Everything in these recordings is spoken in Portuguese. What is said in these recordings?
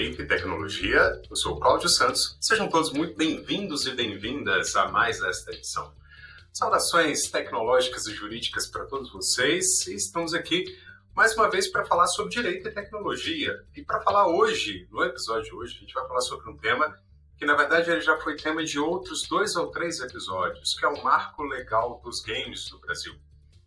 Direito e Tecnologia. Eu sou o Cláudio Santos. Sejam todos muito bem-vindos e bem-vindas a mais esta edição. Saudações tecnológicas e jurídicas para todos vocês. E estamos aqui mais uma vez para falar sobre direito e tecnologia. E para falar hoje, no episódio de hoje, a gente vai falar sobre um tema que, na verdade, ele já foi tema de outros 2 ou 3 episódios, que é o marco legal dos games no Brasil.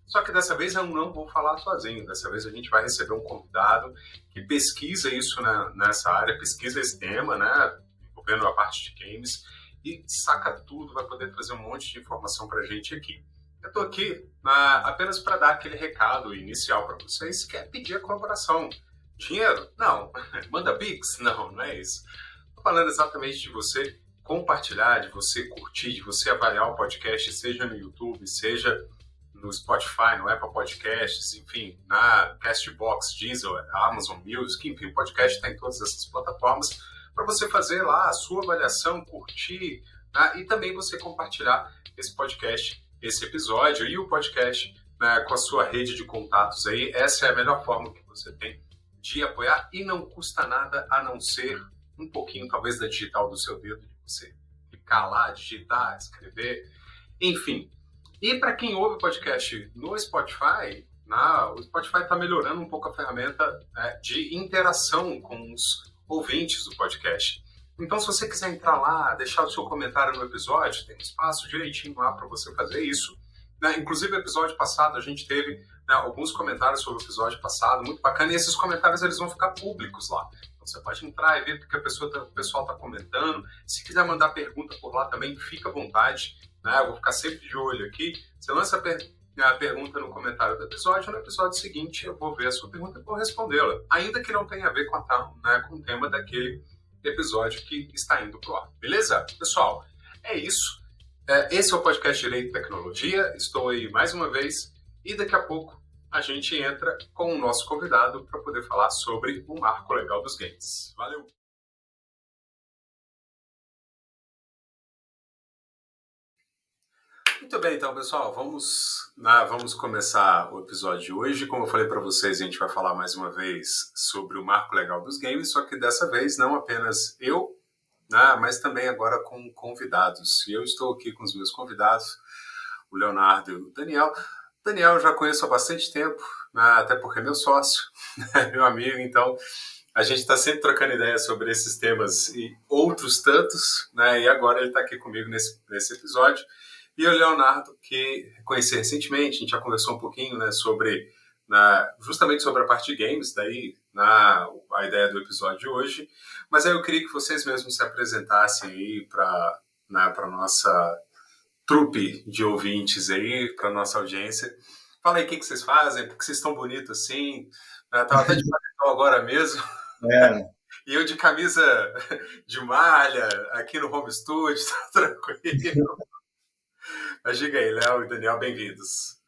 Só que dessa vez eu não vou falar sozinho. Dessa vez a gente vai receber um convidado que pesquisa isso nessa área, pesquisa esse tema, né, envolvendo a parte de games, e saca tudo, vai poder trazer um monte de informação para a gente aqui. Eu estou aqui apenas para dar aquele recado inicial para vocês, que é pedir a colaboração. Dinheiro? Não. Manda Pix? Não, não é isso. Estou falando exatamente de você compartilhar, de você curtir, de você avaliar o podcast, seja no YouTube, seja no Spotify, no Apple Podcasts, enfim, na Castbox, Deezer, Amazon Music, enfim, o podcast está em todas essas plataformas para você fazer lá a sua avaliação, curtir, né, e também você compartilhar esse podcast, esse episódio e o podcast, né, com a sua rede de contatos aí. Essa é a melhor forma que você tem de apoiar e não custa nada a não ser um pouquinho, talvez, da digital do seu dedo, de você clicar lá, digitar, escrever, enfim. E para quem ouve o podcast no Spotify, o Spotify está melhorando um pouco a ferramenta de interação com os ouvintes do podcast. Então, se você quiser entrar lá, deixar o seu comentário no episódio, tem um espaço direitinho lá para você fazer isso. Inclusive, no episódio passado, a gente teve alguns comentários sobre o episódio passado, muito bacana, e esses comentários eles vão ficar públicos lá. Então, você pode entrar e ver porque o pessoal está comentando. Se quiser mandar pergunta por lá também, fica à vontade. Eu vou ficar sempre de olho aqui. Você lança a pergunta no comentário do episódio, no episódio seguinte eu vou ver a sua pergunta e vou respondê-la, ainda que não tenha a ver com o tema daquele episódio que está indo pro ar. Beleza? Pessoal, é isso. Esse é o podcast Direito e Tecnologia. Estou aí mais uma vez e daqui a pouco a gente entra com o nosso convidado para poder falar sobre o marco legal dos games. Valeu! Muito bem, então, pessoal, vamos começar o episódio de hoje. Como eu falei para vocês, a gente vai falar mais uma vez sobre o marco legal dos games, só que dessa vez não apenas eu, mas também agora com convidados. E eu estou aqui com os meus convidados, o Leonardo e o Daniel. O Daniel eu já conheço há bastante tempo, até porque é meu sócio, meu amigo, então a gente está sempre trocando ideias sobre esses temas e outros tantos, e agora ele está aqui comigo nesse episódio. E o Leonardo, que conheci recentemente, a gente já conversou um pouquinho justamente sobre a parte de games, daí a ideia do episódio de hoje. Mas aí eu queria que vocês mesmos se apresentassem aí para a nossa trupe de ouvintes aí, para a nossa audiência. Fala aí o que vocês fazem, por que vocês estão bonitos assim. Estava até de paletó agora mesmo. E eu de camisa de malha, aqui no home studio, tá tranquilo. Mas diga aí, Léo e Daniel, bem-vindos.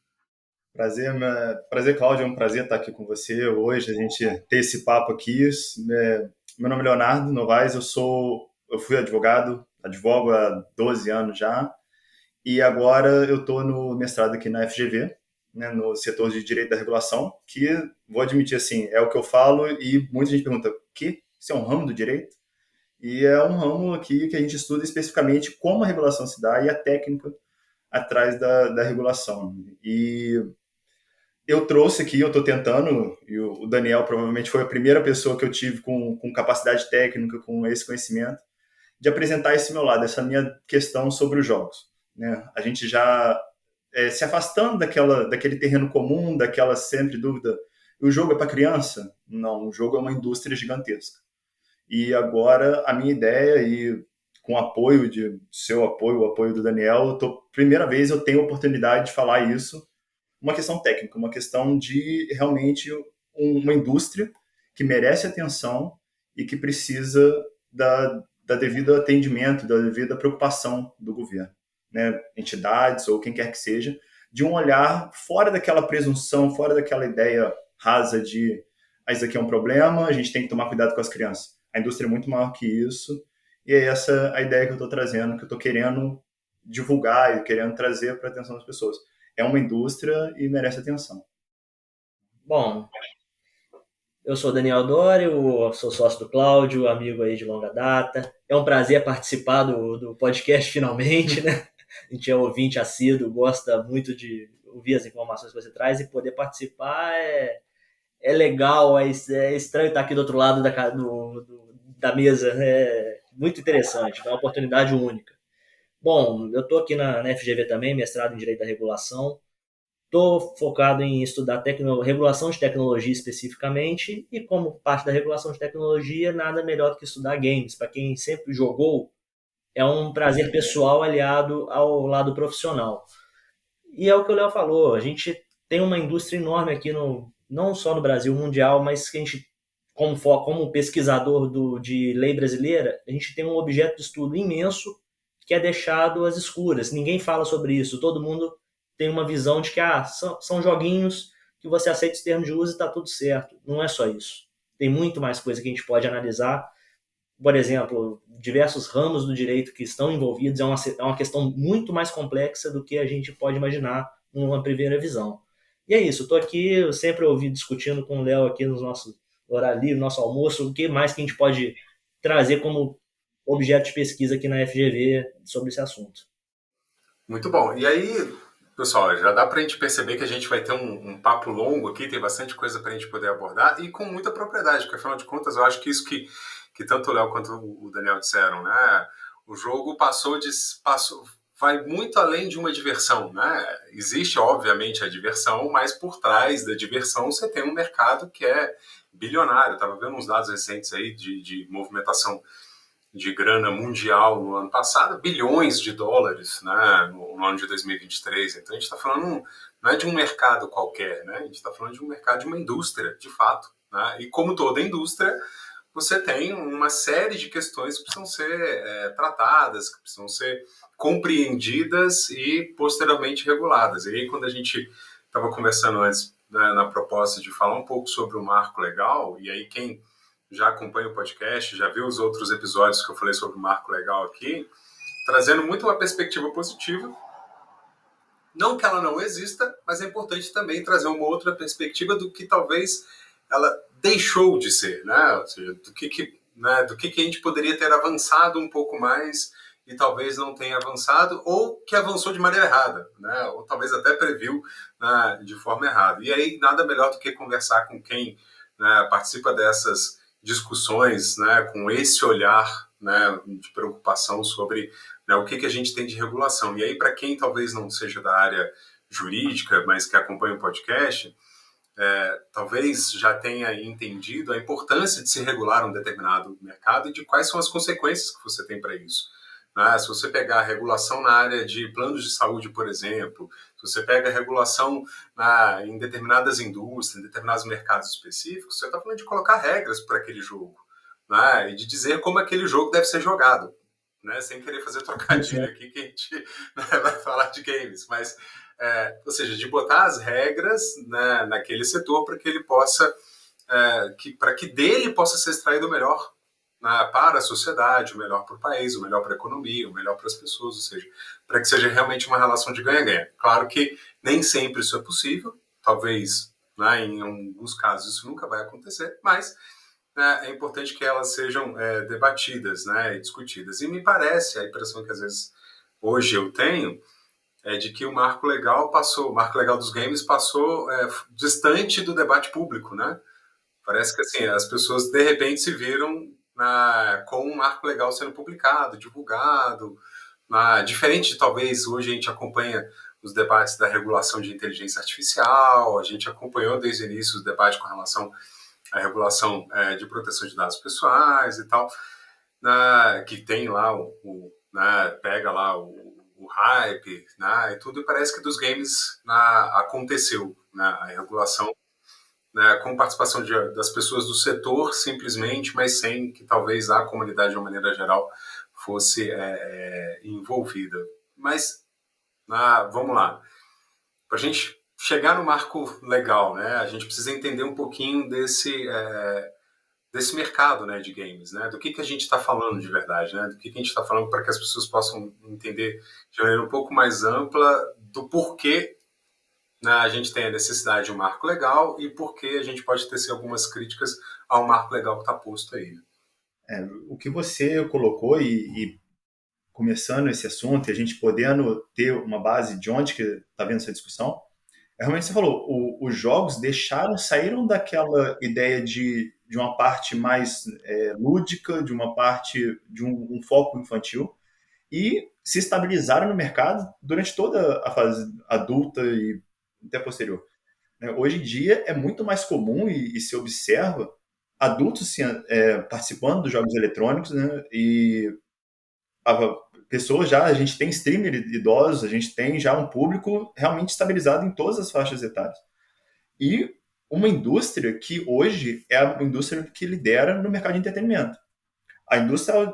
Prazer, Cláudio, é um prazer estar aqui com você hoje, a gente ter esse papo aqui. Meu nome é Leonardo Novaes, eu fui advogo há 12 anos já, e agora eu estou no mestrado aqui na FGV, no setor de Direito da Regulação, que, vou admitir assim, é o que eu falo e muita gente pergunta, isso é um ramo do direito? E é um ramo aqui que a gente estuda especificamente como a regulação se dá e a técnica atrás da regulação. E eu trouxe aqui, eu estou tentando, e o Daniel provavelmente foi a primeira pessoa que eu tive com capacidade técnica, com esse conhecimento, de apresentar esse meu lado, essa minha questão sobre os jogos. A gente já se afastando daquele terreno comum, daquela sempre dúvida, o jogo é para criança? Não, o jogo é uma indústria gigantesca. E agora a minha ideia, e com o apoio o apoio do Daniel, primeira vez eu tenho a oportunidade de falar isso, uma questão técnica, uma questão de realmente uma indústria que merece atenção e que precisa da devida atendimento, da devida preocupação do governo, entidades ou quem quer que seja, de um olhar fora daquela presunção, fora daquela ideia rasa de isso aqui é um problema, a gente tem que tomar cuidado com as crianças. A indústria é muito maior que isso, e é essa a ideia que eu estou trazendo, que eu estou querendo divulgar e querendo trazer para a atenção das pessoas. É uma indústria e merece atenção. Bom, Eu sou Daniel Dório, sou sócio do Cláudio, amigo aí de longa data. É um prazer participar do podcast finalmente, né? A gente é ouvinte assíduo, gosta muito de ouvir as informações que você traz e poder participar é legal, é estranho estar aqui do outro lado da mesa, é muito interessante, é uma oportunidade única. Bom, eu estou aqui na FGV também, mestrado em Direito da Regulação. Estou focado em estudar regulação de tecnologia especificamente, e como parte da regulação de tecnologia, nada melhor do que estudar games. Para quem sempre jogou, é um prazer pessoal aliado ao lado profissional. E é o que o Léo falou, a gente tem uma indústria enorme aqui, não só no Brasil, mundial, mas que a gente, como pesquisador de lei brasileira, a gente tem um objeto de estudo imenso que é deixado às escuras. Ninguém fala sobre isso, todo mundo tem uma visão de que são joguinhos que você aceita os termos de uso e está tudo certo. Não é só isso. Tem muito mais coisa que a gente pode analisar. Por exemplo, diversos ramos do direito que estão envolvidos, é uma questão muito mais complexa do que a gente pode imaginar numa primeira visão. E é isso, estou aqui, eu sempre ouvi discutindo com o Léo aqui no nosso horário livre, nosso almoço, o que mais que a gente pode trazer como objeto de pesquisa aqui na FGV sobre esse assunto. Muito bom. E aí, pessoal, já dá para a gente perceber que a gente vai ter um papo longo aqui, tem bastante coisa para a gente poder abordar e com muita propriedade, porque afinal de contas eu acho que isso que tanto o Léo quanto o Daniel disseram, né? O jogo vai muito além de uma diversão, né? Existe, obviamente, a diversão, mas por trás da diversão você tem um mercado que é bilionário. Estava vendo uns dados recentes aí de movimentação de grana mundial no ano passado, bilhões de dólares, né, no ano de 2023. Então a gente está falando não é de um mercado qualquer, né? A gente está falando de um mercado, de uma indústria, de fato. Né? E como toda indústria, você tem uma série de questões que precisam ser tratadas, que precisam ser compreendidas e posteriormente reguladas. E aí, quando a gente estava conversando antes, né, na proposta de falar um pouco sobre o marco legal, e aí quem já acompanha o podcast, já viu os outros episódios que eu falei sobre o marco legal aqui, trazendo muito uma perspectiva positiva. Não que ela não exista, mas é importante também trazer uma outra perspectiva do que talvez ela deixou de ser, né? Ou seja, do que a gente poderia ter avançado um pouco mais e talvez não tenha avançado, ou que avançou de maneira errada, né? Ou talvez até previu, né, de forma errada. E aí nada melhor do que conversar com quem, né, participa dessas discussões, né, com esse olhar, né, de preocupação sobre, né, o que a gente tem de regulação. E aí, para quem talvez não seja da área jurídica, mas que acompanha o podcast, talvez já tenha entendido a importância de se regular um determinado mercado e de quais são as consequências que você tem para isso. Né? Se você pegar a regulação na área de planos de saúde, por exemplo, se você pega a regulação em determinadas indústrias, em determinados mercados específicos, você está falando de colocar regras para aquele jogo, né? E de dizer como aquele jogo deve ser jogado. Né? Sem querer fazer trocadilho aqui, que a gente, né, vai falar de games, mas, ou seja, de botar as regras, né, naquele setor para que ele possa, para que dele possa ser extraído o melhor, né, para a sociedade, o melhor para o país, o melhor para a economia, o melhor para as pessoas, ou seja, para que seja realmente uma relação de ganha-ganha. Claro que nem sempre isso é possível, talvez, né, em alguns casos isso nunca vai acontecer, mas é importante que elas sejam debatidas, né, e discutidas. E me parece, a impressão que às vezes hoje eu tenho, é de que o marco legal dos games passou distante do debate público, né? Parece que assim, as pessoas de repente se viram com um marco legal sendo publicado, divulgado, diferente de talvez hoje a gente acompanha os debates da regulação de inteligência artificial, a gente acompanhou desde o início os debates com relação a regulação de proteção de dados pessoais e tal, que tem lá pega lá o hype, e tudo, e parece que dos games aconteceu, a regulação, com participação das pessoas do setor simplesmente, mas sem que talvez a comunidade de uma maneira geral fosse envolvida. Mas vamos lá, para a gente chegar no marco legal, né, a gente precisa entender um pouquinho desse mercado, né, de games, né, do que a gente está falando de verdade, né, do que a gente está falando, para que as pessoas possam entender de maneira um pouco mais ampla do porquê, né, a gente tem a necessidade de um marco legal e por que a gente pode tecer algumas críticas ao marco legal que está posto aí. O que você colocou e começando esse assunto e a gente podendo ter uma base de onde que está vendo essa discussão, realmente você falou, os jogos saíram daquela ideia de uma parte mais lúdica, de uma parte de um foco infantil, e se estabilizaram no mercado durante toda a fase adulta e até posterior. Hoje em dia é muito mais comum e se observa adultos participando dos jogos eletrônicos, né? E pessoas a gente tem streamer idosos, a gente tem já um público realmente estabilizado em todas as faixas etárias. E uma indústria que hoje é a indústria que lidera no mercado de entretenimento. A indústria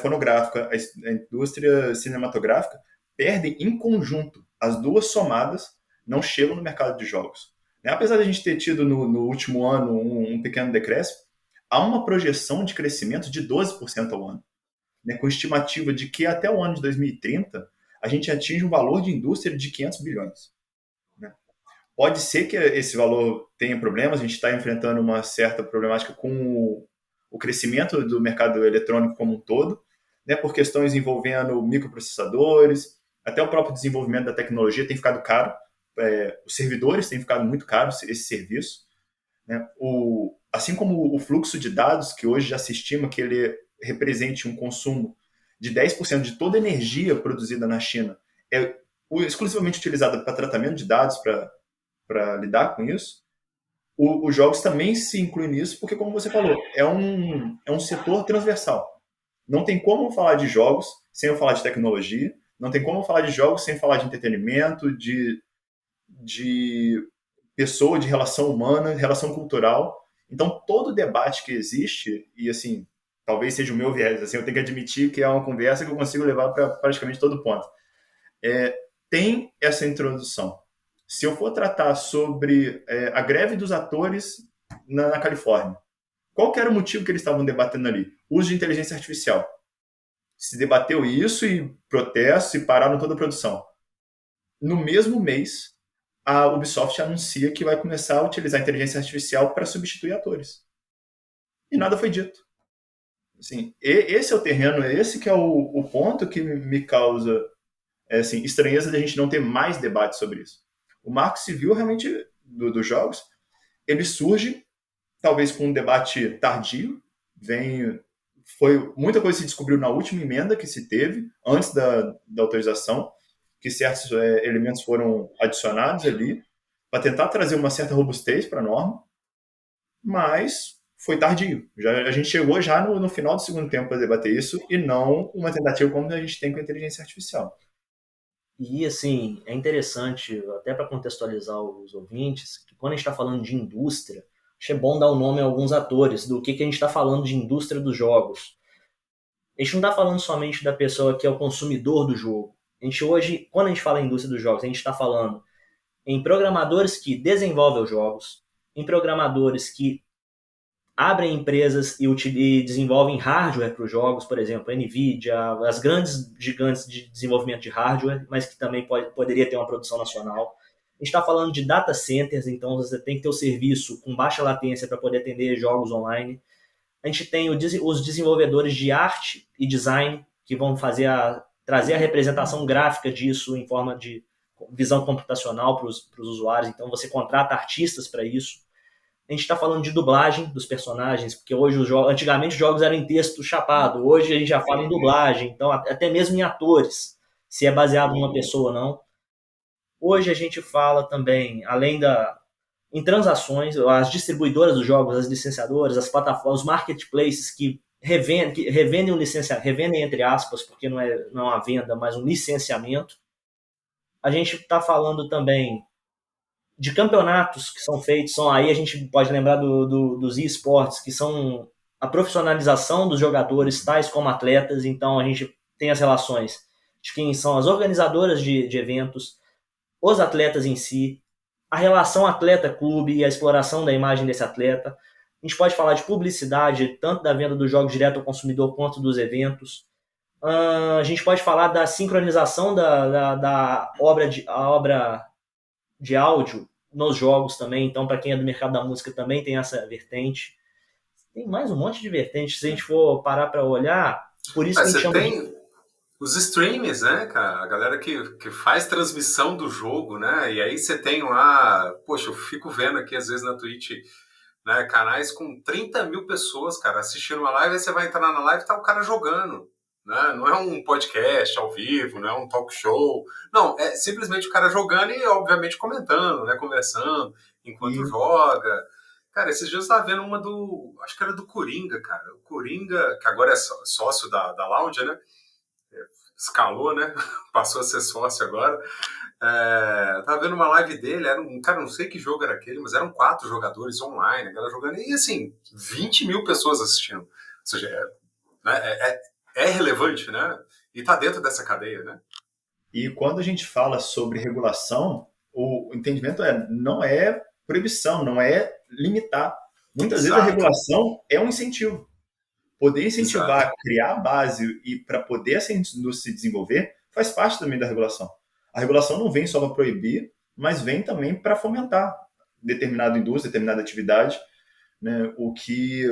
fonográfica, a indústria cinematográfica perdem em conjunto. As duas somadas não chegam no mercado de jogos. Apesar de a gente ter tido no último ano um pequeno decréscimo, há uma projeção de crescimento de 12% ao ano, com estimativa de que até o ano de 2030 a gente atinge um valor de indústria de 500 bilhões. Pode ser que esse valor tenha problemas, a gente está enfrentando uma certa problemática com o crescimento do mercado eletrônico como um todo, por questões envolvendo microprocessadores, até o próprio desenvolvimento da tecnologia tem ficado caro, os servidores têm ficado muito caros, esse serviço. Assim como o fluxo de dados, que hoje já se estima que ele represente um consumo de 10% de toda a energia produzida na China, é exclusivamente utilizada para tratamento de dados, para lidar com isso, os jogos também se incluem nisso, porque, como você falou, é um setor transversal. Não tem como falar de jogos sem eu falar de tecnologia, não tem como falar de jogos sem falar de entretenimento, de pessoa, de relação humana, de relação cultural. Então, todo debate que existe, e assim, talvez seja o meu viés, assim, eu tenho que admitir que é uma conversa que eu consigo levar para praticamente todo ponto. Tem essa introdução. Se eu for tratar sobre a greve dos atores na Califórnia, qual que era o motivo que eles estavam debatendo ali? Uso de inteligência artificial. Se debateu isso e protestos e pararam toda a produção. No mesmo mês, a Ubisoft anuncia que vai começar a utilizar a inteligência artificial para substituir atores. E nada foi dito. Assim, esse é o terreno, esse que é o ponto que me causa estranheza de a gente não ter mais debate sobre isso. O marco civil realmente dos jogos, ele surge talvez com um debate tardio, muita coisa se descobriu na última emenda que se teve, antes da autorização, que certos elementos foram adicionados ali, para tentar trazer uma certa robustez para a norma, mas foi tardio. A gente chegou já no final do segundo tempo para debater isso, e não uma tentativa como a gente tem com a inteligência artificial. E, assim, é interessante, até para contextualizar os ouvintes, que quando a gente está falando de indústria, acho bom dar o nome a alguns atores do que a gente está falando de indústria dos jogos. A gente não está falando somente da pessoa que é o consumidor do jogo. A gente hoje, quando a gente fala em indústria dos jogos, a gente está falando em programadores que desenvolvem os jogos, em programadores que abrem empresas e desenvolvem hardware para os jogos, por exemplo, a NVIDIA, as grandes gigantes de desenvolvimento de hardware, mas que também poderia ter uma produção nacional. A gente está falando de data centers, então você tem que ter o serviço com baixa latência para poder atender jogos online. A gente tem os desenvolvedores de arte e design, que vão trazer a representação gráfica disso em forma de visão computacional para os usuários, então você contrata artistas para isso. A gente está falando de dublagem dos personagens, porque hoje antigamente os jogos eram em texto chapado, hoje a gente já fala em dublagem, então até mesmo em atores, se é baseado numa pessoa ou não. Hoje a gente fala também, em transações, as distribuidoras dos jogos, as licenciadoras, as plataformas, os marketplaces que revendem entre aspas, porque não é uma venda, mas um licenciamento. A gente está falando também de campeonatos que são feitos, aí a gente pode lembrar dos esportes, que são a profissionalização dos jogadores, tais como atletas, então a gente tem as relações de quem são as organizadoras de eventos, os atletas em si, a relação atleta-clube e a exploração da imagem desse atleta. A gente pode falar de publicidade, tanto da venda dos jogos direto ao consumidor quanto dos eventos. A gente pode falar da sincronização da obra de áudio nos jogos também. Então, para quem é do mercado da música, também tem essa vertente. Tem mais um monte de vertentes. Se a gente for parar para olhar, por isso que a gente Você chama de... tem os streams, né, cara? A galera que faz transmissão do jogo, né? E aí você tem lá... Poxa, eu fico vendo aqui, às vezes, na Twitch, né, canais com 30 mil pessoas, cara, assistindo uma live, aí você vai entrar na live e tá o cara jogando. Né? Não é um podcast ao vivo, não é um talk show. Não, é simplesmente o cara jogando e, obviamente, comentando, né? Conversando enquanto E joga. Cara, esses dias eu tava vendo uma do... Acho que era do Coringa, cara. O Coringa, que agora é sócio da Lounge, né? Escalou, né? Passou a ser sócio agora. Tava vendo uma live dele, era um cara, não sei que jogo era aquele, mas eram 4 jogadores online, a galera jogando, e assim, 20 mil pessoas assistindo. Ou seja, é relevante, né? E tá dentro dessa cadeia, né? E quando a gente fala sobre regulação, o entendimento não é proibição, não é limitar. Muitas vezes a Exato, regulação é um incentivo. Poder exato. incentivar, criar a base e para poder essa indústria se desenvolver faz parte também da regulação. A regulação não vem só para proibir, mas vem também para fomentar determinada indústria, determinada atividade, né? O que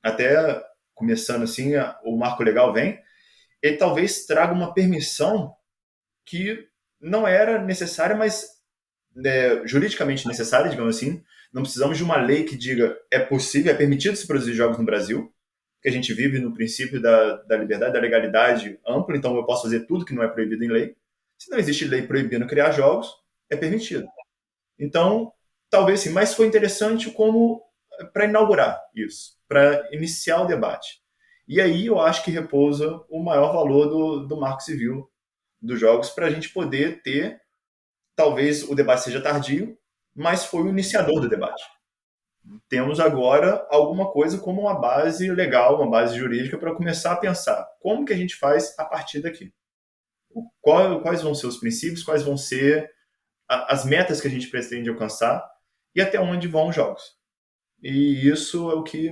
até começando assim, o marco legal vem, ele talvez traga uma permissão que não era necessária, mas juridicamente necessária, digamos assim. Não precisamos de uma lei que diga é possível, é permitido se produzir jogos no Brasil, que a gente vive no princípio da liberdade, da legalidade ampla, então eu posso fazer tudo que não é proibido em lei. Se não existe lei proibindo criar jogos, é permitido. Então, talvez sim, mas foi interessante como para inaugurar isso, para iniciar o debate. E aí eu acho que repousa o maior valor do marco civil dos jogos para a gente poder ter, talvez o debate seja tardio, mas foi o iniciador do debate. Temos agora alguma coisa como uma base legal, uma base jurídica para começar a pensar como que a gente faz a partir daqui. Quais vão ser os princípios, quais vão ser as metas que a gente pretende alcançar e até onde vão os jogos. E isso é o que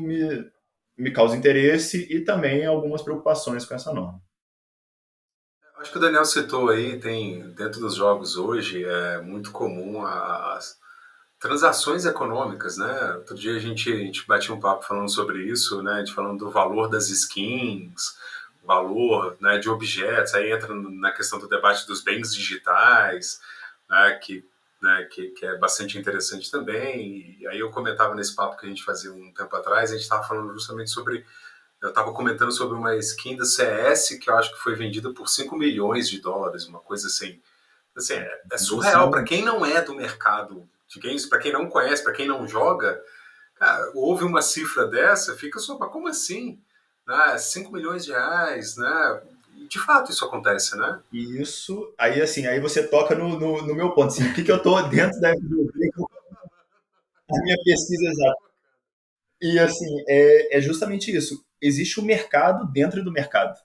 me causa interesse e também algumas preocupações com essa norma. Acho que o Daniel citou aí, tem dentro dos jogos hoje, é muito comum as transações econômicas, né? Outro dia a gente batia um papo falando sobre isso, né? De falando do valor das skins, valor, né, de objetos, aí entra na questão do debate dos bens digitais, né, que é bastante interessante também. E aí eu comentava nesse papo que a gente fazia um tempo atrás, a gente estava falando justamente sobre... Eu estava comentando sobre uma skin da CS que eu acho que foi vendida por 5 milhões de dólares, uma coisa assim. Assim, é surreal. Para São, quem não é do mercado de games, para quem não conhece, para quem não joga, cara, ouve uma cifra dessa, fica só, mas como assim? Né? 5 milhões de reais, né? E de fato isso acontece, né? e isso, aí assim, aí você toca no meu ponto, assim, o que eu estou dentro da FGV, a minha pesquisa exata. E assim, é justamente isso. Existe o mercado dentro do mercado.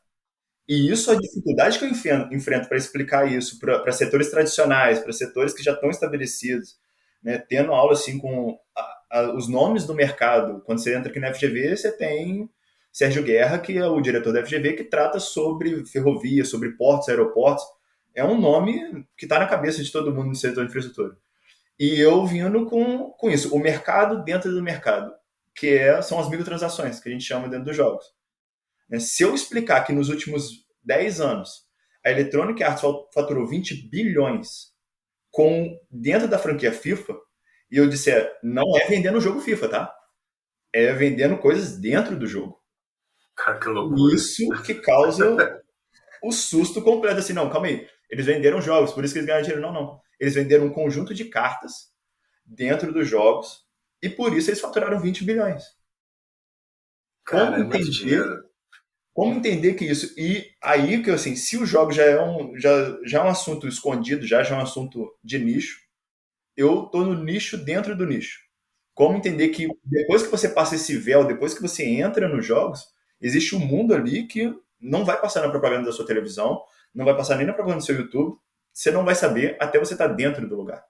E isso, a dificuldade que eu enfrento para explicar isso para setores tradicionais, para setores que já estão estabelecidos, né, tendo aula assim com os nomes do mercado. Quando você entra aqui na FGV, você tem Sérgio Guerra, que é o diretor da FGV, que trata sobre ferrovia, sobre portos, aeroportos. É um nome que está na cabeça de todo mundo no setor de infraestrutura. E eu vindo com isso, o mercado dentro do mercado, que são as microtransações, que a gente chama dentro dos jogos. Né? Se eu explicar que nos últimos 10 anos a Electronic Arts faturou 20 bilhões dentro da franquia FIFA, e eu disser, não é vendendo o jogo FIFA, tá? É vendendo coisas dentro do jogo. Cara, que loucura. Isso que causa o susto completo, assim, não, calma aí. Eles venderam jogos, por isso que eles ganharam dinheiro. Não, não. Eles venderam um conjunto de cartas dentro dos jogos e por isso eles faturaram 20 bilhões. Cara, Como é muito entender dinheiro. Como entender que isso. E aí que assim, se o jogo já é um assunto escondido, já é um assunto de nicho, eu tô no nicho dentro do nicho. Como entender que depois que você passa esse véu, depois que você entra nos jogos, existe um mundo ali que não vai passar na propaganda da sua televisão, não vai passar nem na propaganda do seu YouTube, você não vai saber até você estar dentro do lugar.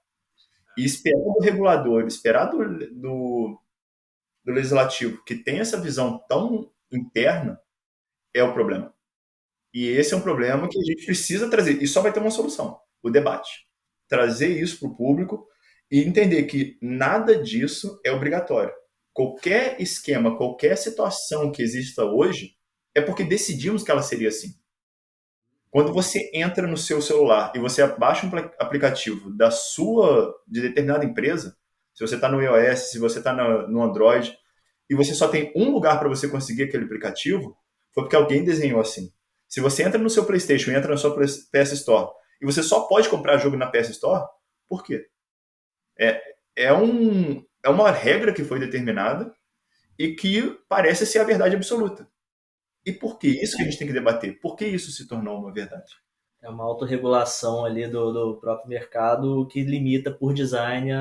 E esperar do regulador, esperar do legislativo que tem essa visão tão interna é o problema. E esse é um problema que a gente precisa trazer. E só vai ter uma solução: o debate. Trazer isso para o público, e entender que nada disso é obrigatório. Qualquer esquema, qualquer situação que exista hoje é porque decidimos que ela seria assim. Quando você entra no seu celular e você baixa um aplicativo de determinada empresa, se você está no iOS, se você está no Android, e você só tem um lugar para você conseguir aquele aplicativo, foi porque alguém desenhou assim. Se você entra no seu PlayStation, entra na sua PS Store, e você só pode comprar jogo na PS Store, por quê? É uma regra que foi determinada e que parece ser a verdade absoluta. E por que isso que a gente tem que debater? Por que isso se tornou uma verdade? É uma autorregulação ali do próprio mercado que limita por design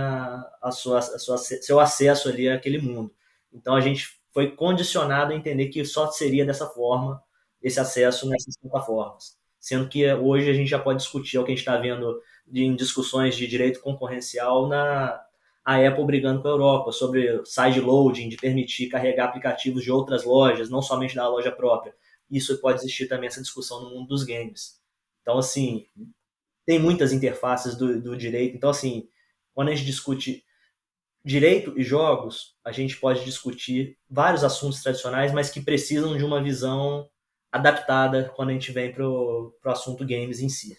seu acesso ali àquele mundo. Então a gente foi condicionado a entender que só seria dessa forma esse acesso nessas plataformas. Sendo que hoje a gente já pode discutir o que a gente está vendo em discussões de direito concorrencial a Apple brigando com a Europa sobre side loading, de permitir carregar aplicativos de outras lojas, não somente da loja própria. Isso pode existir também, essa discussão no mundo dos games. Então, assim, tem muitas interfaces do direito. Então, assim, quando a gente discute direito e jogos, a gente pode discutir vários assuntos tradicionais, mas que precisam de uma visão adaptada quando a gente vem pro assunto games em si.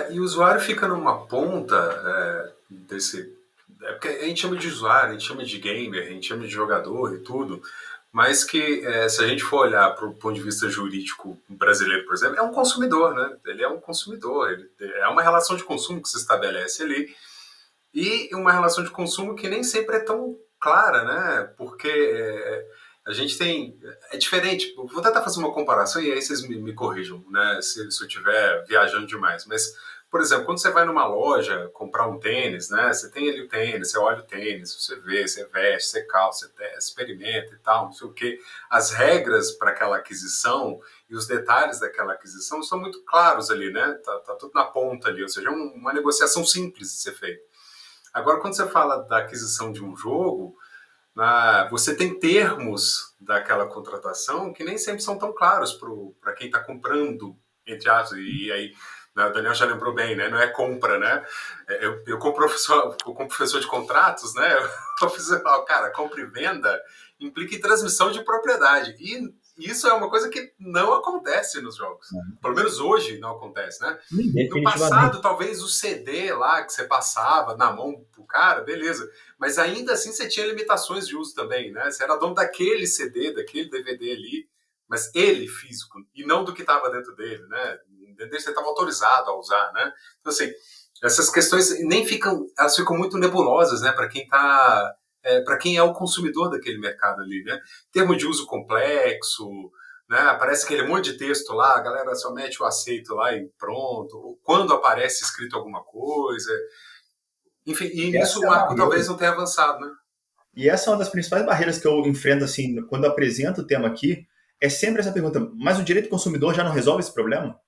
E o usuário fica numa ponta desse... porque a gente chama de usuário, a gente chama de gamer, a gente chama de jogador e tudo, mas que se a gente for olhar para o ponto de vista jurídico brasileiro, por exemplo, é um consumidor, né? Ele é um consumidor, é uma relação de consumo que se estabelece ali, e uma relação de consumo que nem sempre é tão clara, né? Porque a gente tem... É diferente. Vou tentar fazer uma comparação e aí vocês me corrijam, né? Se eu estiver viajando demais. Mas, por exemplo, quando você vai numa loja comprar um tênis, né? Você tem ali o tênis, você olha o tênis, você vê, você veste, você calça, você experimenta e tal, não sei o quê. As regras para aquela aquisição e os detalhes daquela aquisição são muito claros ali, né? Tá tudo na ponta ali, ou seja, é uma negociação simples de ser feita. Agora, quando você fala da aquisição de um jogo, você tem termos daquela contratação que nem sempre são tão claros para quem está comprando, entre aspas, e aí o Daniel já lembrou bem, né? Não é compra, né? Como professor de contratos, né? Eu falo, cara, compra e venda implica em transmissão de propriedade. E isso é uma coisa que não acontece nos jogos. Pelo menos hoje não acontece, né? No passado, talvez o CD lá que você passava na mão pro cara, beleza. Mas ainda assim você tinha limitações de uso também, né? Você era dono daquele CD, daquele DVD ali, mas ele físico, e não do que estava dentro dele, né? Você estava autorizado a usar, né? Então, assim, essas questões elas ficam muito nebulosas, né? Para quem tá... para quem é o consumidor daquele mercado ali, né? Termo de uso complexo, né? Aparece aquele monte de texto lá, a galera só mete o aceito lá e pronto. Quando aparece escrito alguma coisa. Enfim, e nisso o Marco talvez não tenha avançado, né? E essa é uma das principais barreiras que eu enfrento, assim, quando eu apresento o tema aqui, é sempre essa pergunta, mas o direito do consumidor já não resolve esse problema?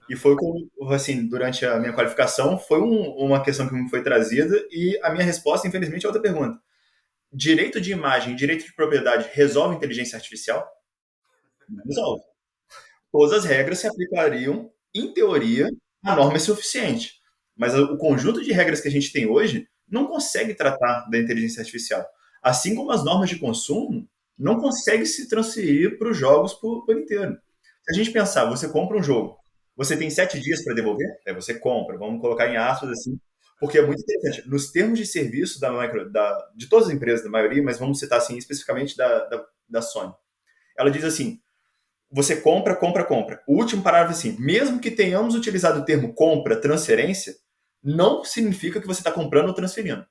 E foi como, assim, durante a minha qualificação, foi uma questão que me foi trazida e a minha resposta, infelizmente, é outra pergunta. Direito de imagem, direito de propriedade resolve inteligência artificial? Não resolve. Todas as regras se aplicariam, em teoria, a norma é suficiente. Mas o conjunto de regras que a gente tem hoje não consegue tratar da inteligência artificial. Assim como as normas de consumo não conseguem se transferir para os jogos por inteiro. Se a gente pensar, você compra um jogo, você tem 7 dias para devolver? Você compra, vamos colocar em aspas assim, porque é muito interessante. Nos termos de serviço de todas as empresas, da maioria, mas vamos citar assim, especificamente da Sony, ela diz assim, você compra, compra, compra. O último parágrafo é assim, mesmo que tenhamos utilizado o termo compra, transferência, não significa que você está comprando ou transferindo.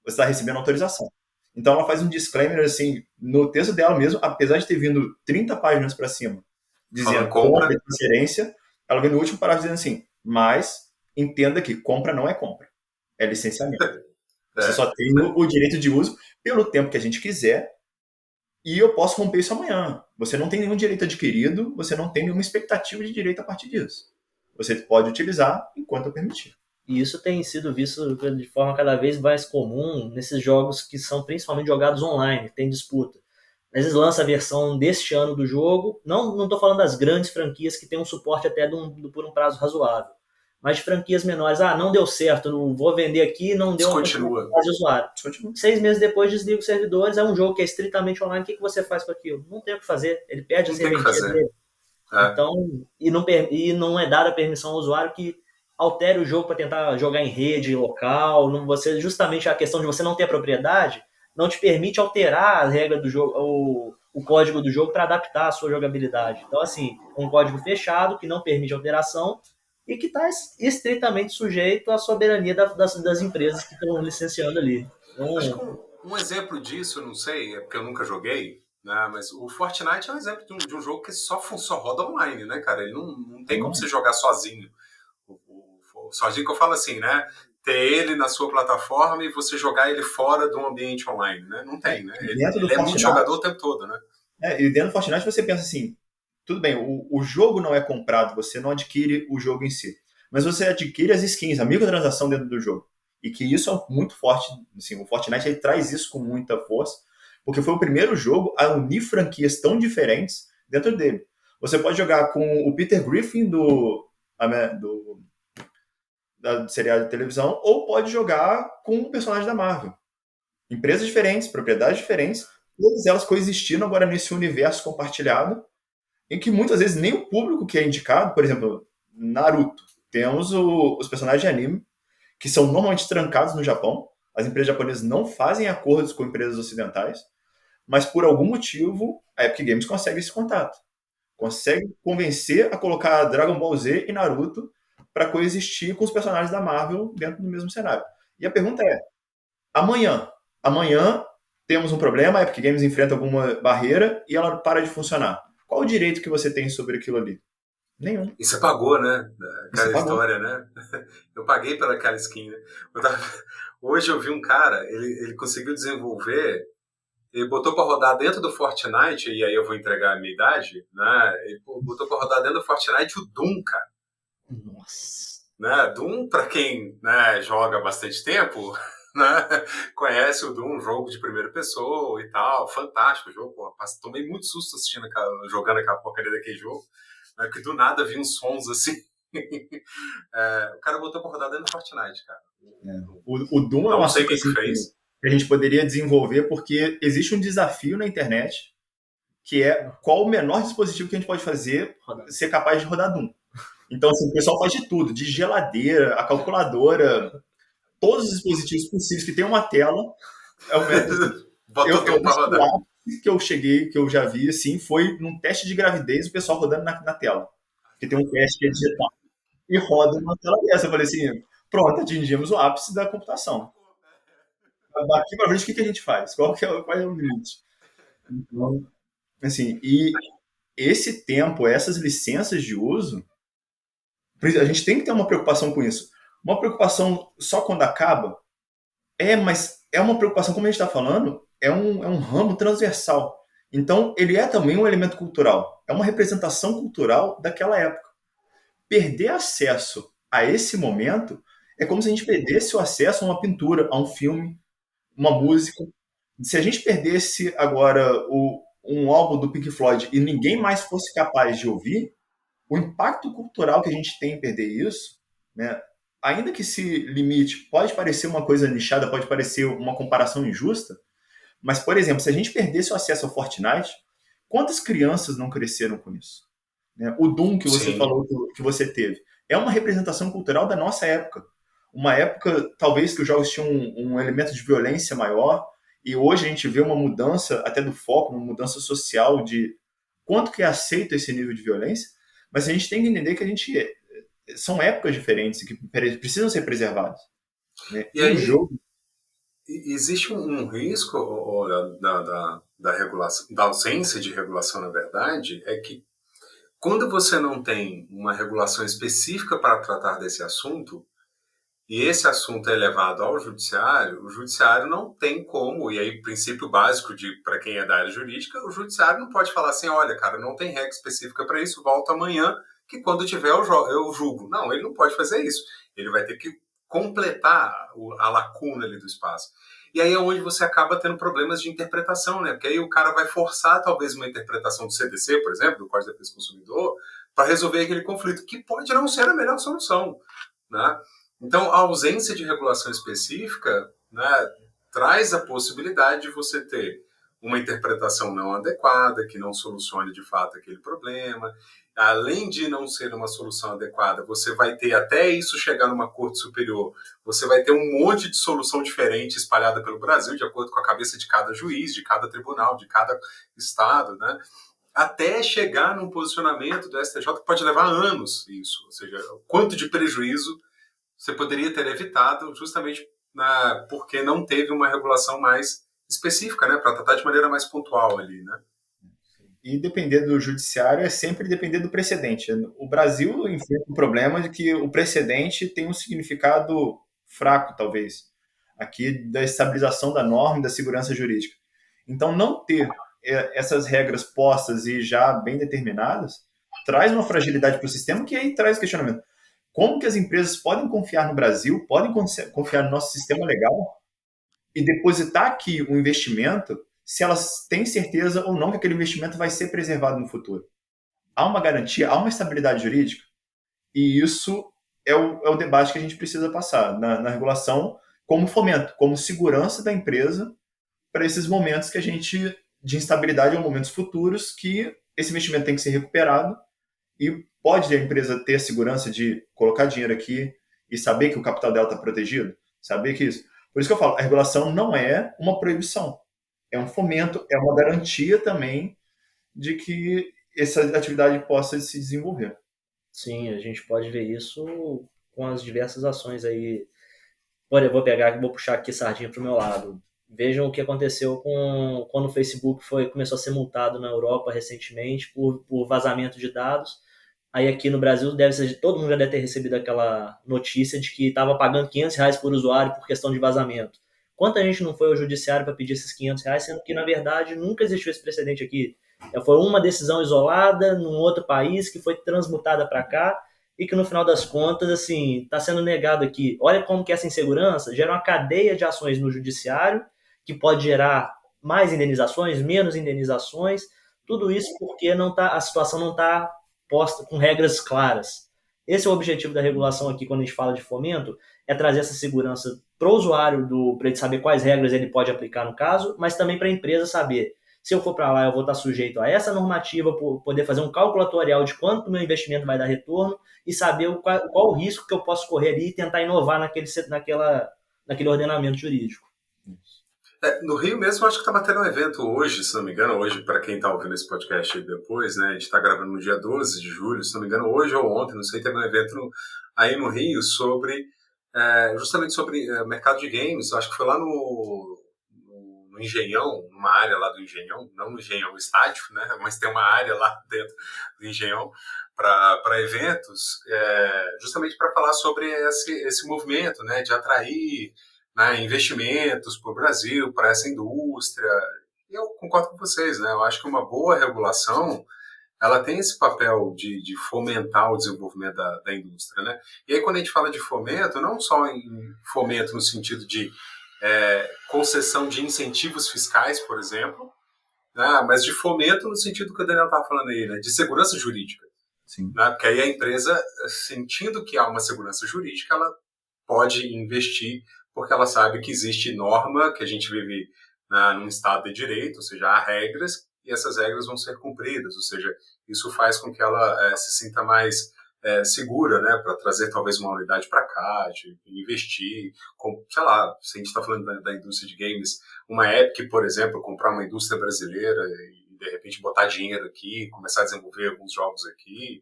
Você está recebendo autorização. Então ela faz um disclaimer assim, no texto dela mesmo, apesar de ter vindo 30 páginas para cima, dizendo compra e transferência, ela vem no último parágrafo dizendo assim, mas entenda que compra não é compra, é licenciamento. Você só tem o direito de uso pelo tempo que a gente quiser e eu posso romper isso amanhã. Você não tem nenhum direito adquirido, você não tem nenhuma expectativa de direito a partir disso. Você pode utilizar enquanto eu permitir. E isso tem sido visto de forma cada vez mais comum nesses jogos que são principalmente jogados online, tem disputa. Às vezes lança a versão deste ano do jogo, não estou falando das grandes franquias que tem um suporte até por um prazo razoável, Mas de franquias menores, não deu certo, não vou vender aqui, não deu uma quantidade de usuário. 6 meses depois desliga os servidores, é um jogo que é estritamente online, o que você faz com aquilo? Não tem o que fazer, ele perde a serventia dele. Então, e não é dada permissão ao usuário que altere o jogo para tentar jogar em rede local, justamente a questão de você não ter a propriedade não te permite alterar a regra do jogo, o código do jogo para adaptar a sua jogabilidade. Então, assim, um código fechado que não permite alteração e que está estritamente sujeito à soberania das empresas que estão licenciando ali. Então, acho que um exemplo disso, eu não sei, é porque eu nunca joguei, né, mas o Fortnite é um exemplo de um jogo que só roda online, né, cara? Ele não tem como você jogar sozinho. Sozinho que eu falo assim, né? Ter ele na sua plataforma e você jogar ele fora do ambiente online, né? Não tem, né? Ele é multijogador o tempo todo, né? E dentro do Fortnite você pensa assim, tudo bem, o jogo não é comprado, você não adquire o jogo em si, mas você adquire as skins, a microtransação dentro do jogo. E que isso é muito forte, assim, o Fortnite ele traz isso com muita força, porque foi o primeiro jogo a unir franquias tão diferentes dentro dele. Você pode jogar com o Peter Griffin da seriado de televisão, ou pode jogar com um personagem da Marvel. Empresas diferentes, propriedades diferentes, todas elas coexistindo agora nesse universo compartilhado, em que muitas vezes nem o público que é indicado, por exemplo, Naruto, temos os personagens de anime, que são normalmente trancados no Japão, as empresas japonesas não fazem acordos com empresas ocidentais, mas por algum motivo a Epic Games consegue esse contato. Consegue convencer a colocar Dragon Ball Z e Naruto para coexistir com os personagens da Marvel dentro do mesmo cenário. E a pergunta é, amanhã temos um problema, a Epic Games enfrenta alguma barreira e ela para de funcionar. Qual o direito que você tem sobre aquilo ali? Nenhum. E você pagou, né? Aquela história, né? Eu paguei pela aquela skin, né? Hoje eu vi um cara, ele conseguiu desenvolver, ele botou para rodar dentro do Fortnite, e aí eu vou entregar a minha idade, né? Ele botou para rodar dentro do Fortnite o Doom, cara. Nossa. Né? Doom, para quem, né, joga há bastante tempo, né, conhece o Doom, um jogo de primeira pessoa e tal, fantástico o jogo, pô, tomei muito susto jogando aquela porcaria daquele jogo, né, porque do nada vi uns sons assim. O cara botou pra rodar dentro do Fortnite, cara. O Doom é uma coisa que a gente poderia desenvolver, porque existe um desafio na internet, que é qual o menor dispositivo que a gente pode fazer ser capaz de rodar Doom. Então, assim, o pessoal faz de tudo, de geladeira, a calculadora, todos os dispositivos possíveis que tem uma tela. O que eu já vi, assim, foi num teste de gravidez, o pessoal rodando na tela. Porque tem um teste que é digital. E roda numa tela dessa. Eu falei assim, pronto, atingimos o ápice da computação. Daqui para frente, o que a gente faz? Qual é o limite? Então, assim, e esse tempo, essas licenças de uso, a gente tem que ter uma preocupação com isso. Uma preocupação só quando acaba? Mas é uma preocupação, como a gente está falando, é um ramo transversal. Então, ele é também um elemento cultural. É uma representação cultural daquela época. Perder acesso a esse momento é como se a gente perdesse o acesso a uma pintura, a um filme, uma música. Se a gente perdesse agora um álbum do Pink Floyd e ninguém mais fosse capaz de ouvir, o impacto cultural que a gente tem em perder isso, né, ainda que se limite, pode parecer uma coisa nichada, pode parecer uma comparação injusta, mas, por exemplo, se a gente perdesse o acesso ao Fortnite, quantas crianças não cresceram com isso? Né? O Doom que você falou que você teve é uma representação cultural da nossa época. Uma época, talvez, que os jogos tinham um elemento de violência maior, e hoje a gente vê uma mudança até do foco, uma mudança social de quanto que é aceito esse nível de violência, mas a gente tem que entender que são épocas diferentes que precisam ser preservadas. Né? E aí, existe um risco da regulação, da ausência de regulação, na verdade, é que quando você não tem uma regulação específica para tratar desse assunto, e esse assunto é levado ao judiciário, o judiciário não tem como, e aí princípio básico para quem é da área jurídica, o judiciário não pode falar assim, olha, cara, não tem regra específica para isso, volta amanhã, que quando tiver eu julgo. Não, ele não pode fazer isso. Ele vai ter que completar a lacuna ali do espaço. E aí é onde você acaba tendo problemas de interpretação, né? Porque aí o cara vai forçar talvez uma interpretação do CDC, por exemplo, do Código de Defesa do Consumidor, para resolver aquele conflito, que pode não ser a melhor solução, né? Então, a ausência de regulação específica, né, traz a possibilidade de você ter uma interpretação não adequada, que não solucione de fato aquele problema. Além de não ser uma solução adequada, você vai ter, até isso chegar numa corte superior, você vai ter um monte de solução diferente espalhada pelo Brasil, de acordo com a cabeça de cada juiz, de cada tribunal, de cada estado, né? Até chegar num posicionamento do STJ que pode levar anos isso. Ou seja, o quanto de prejuízo você poderia ter evitado justamente porque não teve uma regulação mais específica, né, para tratar de maneira mais pontual ali, né? E depender do judiciário é sempre depender do precedente. O Brasil enfrenta um problema de que o precedente tem um significado fraco, talvez, aqui da estabilização da norma e da segurança jurídica. Então, não ter essas regras postas e já bem determinadas traz uma fragilidade para o sistema, que aí traz questionamento. Como que as empresas podem confiar no Brasil, podem confiar no nosso sistema legal e depositar aqui o investimento se elas têm certeza ou não que aquele investimento vai ser preservado no futuro? Há uma garantia, há uma estabilidade jurídica? E isso é o debate que a gente precisa passar na regulação como fomento, como segurança da empresa para esses momentos que a gente, de instabilidade ou momentos futuros, que esse investimento tem que ser recuperado e pode a empresa ter a segurança de colocar dinheiro aqui e saber que o capital dela está protegido? Saber que isso... Por isso que eu falo, a regulação não é uma proibição. É um fomento, é uma garantia também de que essa atividade possa se desenvolver. Sim, a gente pode ver isso com as diversas ações aí. Olha, eu vou puxar aqui sardinha para o meu lado. Vejam o que aconteceu quando o Facebook começou a ser multado na Europa recentemente por vazamento de dados. Aí aqui no Brasil todo mundo já deve ter recebido aquela notícia de que estava pagando R$500 por usuário por questão de vazamento. Quanta gente não foi ao judiciário para pedir esses R$500, sendo que, na verdade, nunca existiu esse precedente aqui. Foi uma decisão isolada num outro país que foi transmutada para cá e que, no final das contas, assim, está sendo negado aqui. Olha como que essa insegurança gera uma cadeia de ações no judiciário que pode gerar mais indenizações, menos indenizações, tudo isso porque a situação não está posta com regras claras. Esse é o objetivo da regulação aqui, quando a gente fala de fomento, é trazer essa segurança para o usuário, para ele saber quais regras ele pode aplicar no caso, mas também para a empresa saber, se eu for para lá, eu vou estar sujeito a essa normativa, poder fazer um cálculo atuarial de quanto o meu investimento vai dar retorno e saber qual o risco que eu posso correr ali e tentar inovar naquele ordenamento jurídico. No Rio mesmo, acho que está batendo um evento hoje, se não me engano, hoje, para quem está ouvindo esse podcast aí depois, né, a gente está gravando no dia 12 de julho, se não me engano, hoje ou ontem, não sei, teve um evento aí no Rio justamente sobre mercado de games. Acho que foi lá no Engenhão, numa área lá do Engenhão, não no Engenhão estádio, né, mas tem uma área lá dentro do Engenhão para eventos, justamente para falar sobre esse movimento, né, de atrair, né, investimentos para o Brasil, para essa indústria. E eu concordo com vocês, né? Eu acho que uma boa regulação ela tem esse papel de fomentar o desenvolvimento da indústria, né? E aí, quando a gente fala de fomento, não só em fomento no sentido de concessão de incentivos fiscais, por exemplo, né? Mas de fomento no sentido que o Daniel estava falando aí, né? De segurança jurídica. Sim. Né? Porque aí a empresa, sentindo que há uma segurança jurídica, ela pode investir porque ela sabe que existe norma, que a gente vive num estado de direito, ou seja, há regras, e essas regras vão ser cumpridas, ou seja, isso faz com que ela se sinta mais segura, né, para trazer talvez uma unidade para cá, de investir, sei lá, se a gente está falando da indústria de games, uma Epic, por exemplo, comprar uma indústria brasileira e de repente botar dinheiro aqui, começar a desenvolver alguns jogos aqui,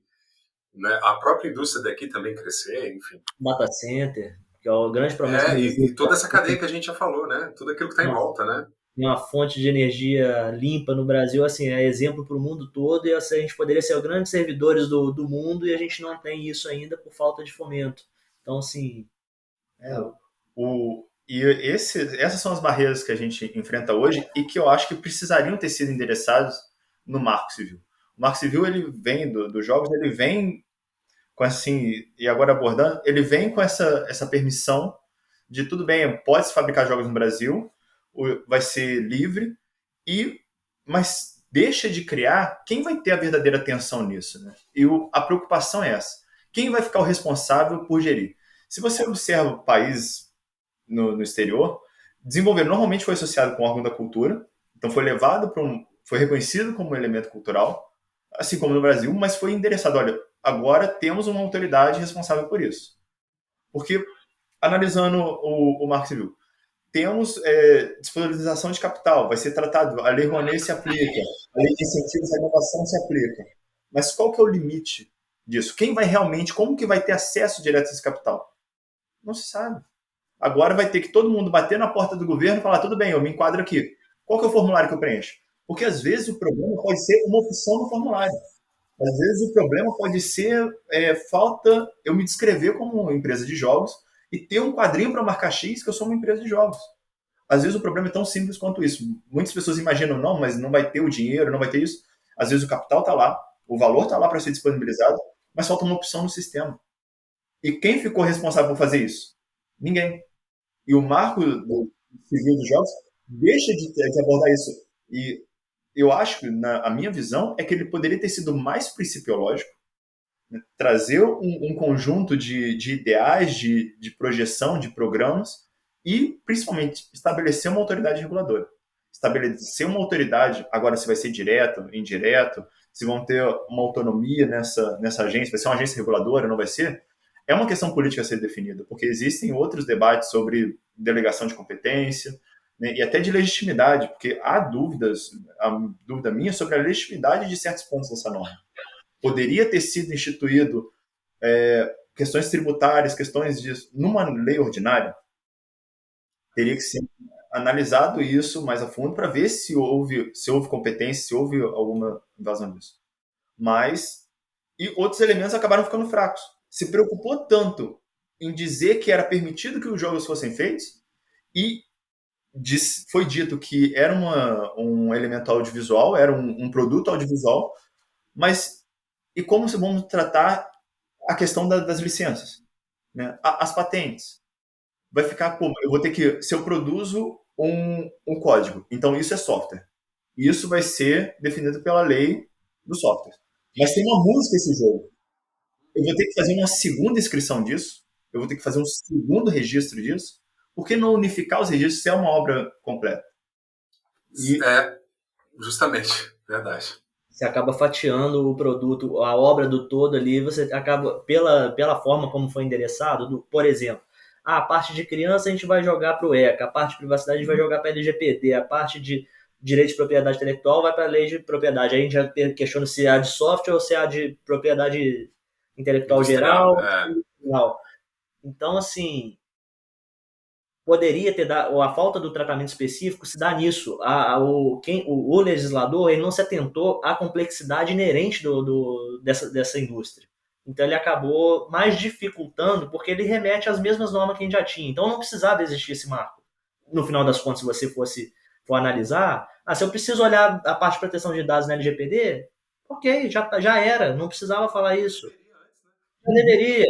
né, a própria indústria daqui também crescer, enfim. Data Center, que é a grande promessa. E toda essa cadeia que a gente já falou, né? Tudo aquilo que está em volta, né? Uma fonte de energia limpa no Brasil, assim, é exemplo para o mundo todo, e a gente poderia ser os grandes servidores do mundo, e a gente não tem isso ainda por falta de fomento. Então, assim... Essas são as barreiras que a gente enfrenta hoje e que eu acho que precisariam ter sido endereçadas no Marco Civil. O Marco Civil, ele vem dos jogos, ele vem com assim, e agora abordando, ele vem com essa permissão de tudo bem, pode-se fabricar jogos no Brasil, vai ser livre, mas deixa de criar, quem vai ter a verdadeira atenção nisso, né? E a preocupação é essa. Quem vai ficar o responsável por gerir? Se você observa países no exterior, desenvolver normalmente foi associado com o órgão da cultura, então foi levado foi reconhecido como um elemento cultural, assim como no Brasil, mas foi endereçado, olha, agora temos uma autoridade responsável por isso. Porque, analisando o Marco Civil, temos disponibilização de capital, vai ser tratado, a Lei Rouanet se aplica, a Lei de Incentivos à Inovação se aplica. Mas qual que é o limite disso? Quem vai realmente, como que vai ter acesso direto a esse capital? Não se sabe. Agora vai ter que todo mundo bater na porta do governo e falar, tudo bem, eu me enquadro aqui. Qual que é o formulário que eu preencho? Porque às vezes o problema pode ser uma opção no formulário. Às vezes o problema pode ser falta eu me descrever como uma empresa de jogos e ter um quadrinho para marcar X que eu sou uma empresa de jogos. Às vezes o problema é tão simples quanto isso. Muitas pessoas imaginam, não, mas não vai ter o dinheiro, não vai ter isso. Às vezes o capital está lá, o valor está lá para ser disponibilizado, mas falta uma opção no sistema. E quem ficou responsável por fazer isso? Ninguém. E o marco civil dos jogos deixa de abordar isso. E eu acho que, a minha visão, é que ele poderia ter sido mais principiológico, né? Trazer um conjunto de ideais, de projeção, de programas e, principalmente, estabelecer uma autoridade reguladora. Estabelecer uma autoridade, agora se vai ser direto, indireto, se vão ter uma autonomia nessa agência, vai ser uma agência reguladora, não vai ser? É uma questão política a ser definida, porque existem outros debates sobre delegação de competência, né, e até de legitimidade, porque há dúvidas, a dúvida minha sobre a legitimidade de certos pontos dessa norma. Poderia ter sido instituído questões tributárias, questões numa lei ordinária, teria que ser analisado isso mais a fundo para ver se houve competência, se houve alguma invasão disso. E outros elementos acabaram ficando fracos. Se preocupou tanto em dizer que era permitido que os jogos fossem feitos e foi dito que era um elemento audiovisual, era um produto audiovisual, mas e como vamos tratar a questão das licenças, né? As patentes? Vai ficar como? Eu vou ter que, se eu produzo um código, então isso é software. Isso vai ser definido pela lei do software. Mas tem uma música esse jogo. Eu vou ter que fazer uma segunda inscrição disso, eu vou ter que fazer um segundo registro disso. Por que não unificar os registros se é uma obra completa? Justamente, verdade. Você acaba fatiando o produto, a obra do todo ali, você acaba, pela forma como foi endereçado, por exemplo, a parte de criança a gente vai jogar para o ECA, a parte de privacidade a gente vai jogar para a LGPD, a parte de direito de propriedade intelectual vai para a lei de propriedade. Aí a gente já questiona se é a de software ou se é a de propriedade intelectual geral. Então, assim, poderia ter dado, a falta do tratamento específico se dá nisso. O legislador ele não se atentou à complexidade inerente dessa indústria. Então ele acabou mais dificultando, porque ele remete às mesmas normas que a gente já tinha. Então não precisava existir esse marco. No final das contas, se você for analisar, se eu preciso olhar a parte de proteção de dados na LGPD, ok, já era, não precisava falar isso. Já deveria.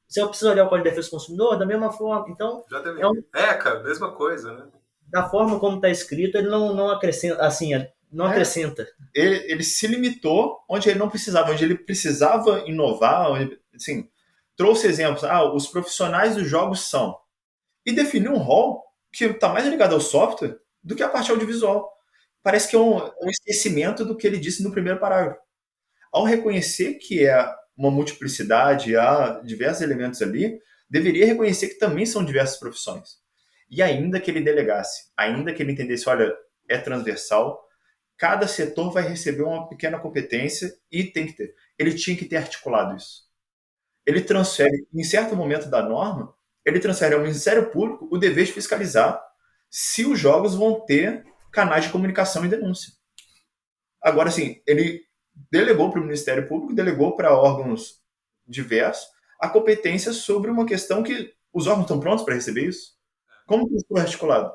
Se eu preciso olhar o Código de Defesa do Consumidor, da mesma forma. Então, já deveria. ECA, mesma coisa, né? Da forma como está escrito, ele não acrescenta, assim, não acrescenta. Ele se limitou onde ele não precisava, onde ele precisava inovar, onde, assim, trouxe exemplos. Os profissionais dos jogos são. E definiu um rol que está mais ligado ao software do que a parte audiovisual. Parece que é um esquecimento do que ele disse no primeiro parágrafo. Ao reconhecer que é uma multiplicidade, há diversos elementos ali, deveria reconhecer que também são diversas profissões. E ainda que ele delegasse, ainda que ele entendesse, olha, é transversal, cada setor vai receber uma pequena competência e tem que ter. Ele tinha que ter articulado isso. Ele transfere, em certo momento da norma, ele transfere ao Ministério Público o dever de fiscalizar se os jogos vão ter canais de comunicação e denúncia. Agora, assim, ele delegou para o Ministério Público, delegou para órgãos diversos a competência sobre uma questão que os órgãos estão prontos para receber isso? Como que isso foi articulado?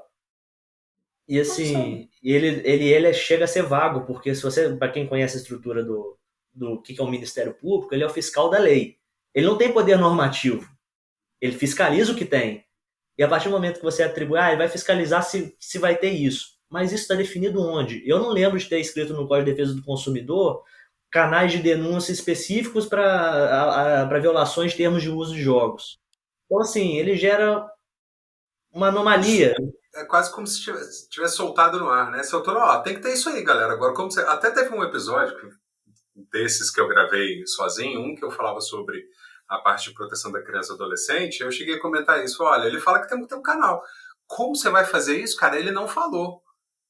E assim, ele chega a ser vago, porque se você, para quem conhece a estrutura do que é o Ministério Público, ele é o fiscal da lei. Ele não tem poder normativo. Ele fiscaliza o que tem. E a partir do momento que você atribui, ele vai fiscalizar se vai ter isso. mas isso está definido onde? Eu não lembro de ter escrito no Código de Defesa do Consumidor canais de denúncia específicos para violações de termos de uso de jogos. Então, assim, ele gera uma anomalia. É quase como se tivesse soltado no ar, né? Soltou, ó, tem que ter isso aí, galera. Agora, como você... Até teve um episódio desses que eu gravei sozinho, um que eu falava sobre a parte de proteção da criança e adolescente, eu cheguei a comentar isso. Olha, ele fala que tem que ter um canal. Como você vai fazer isso, cara? Ele não falou.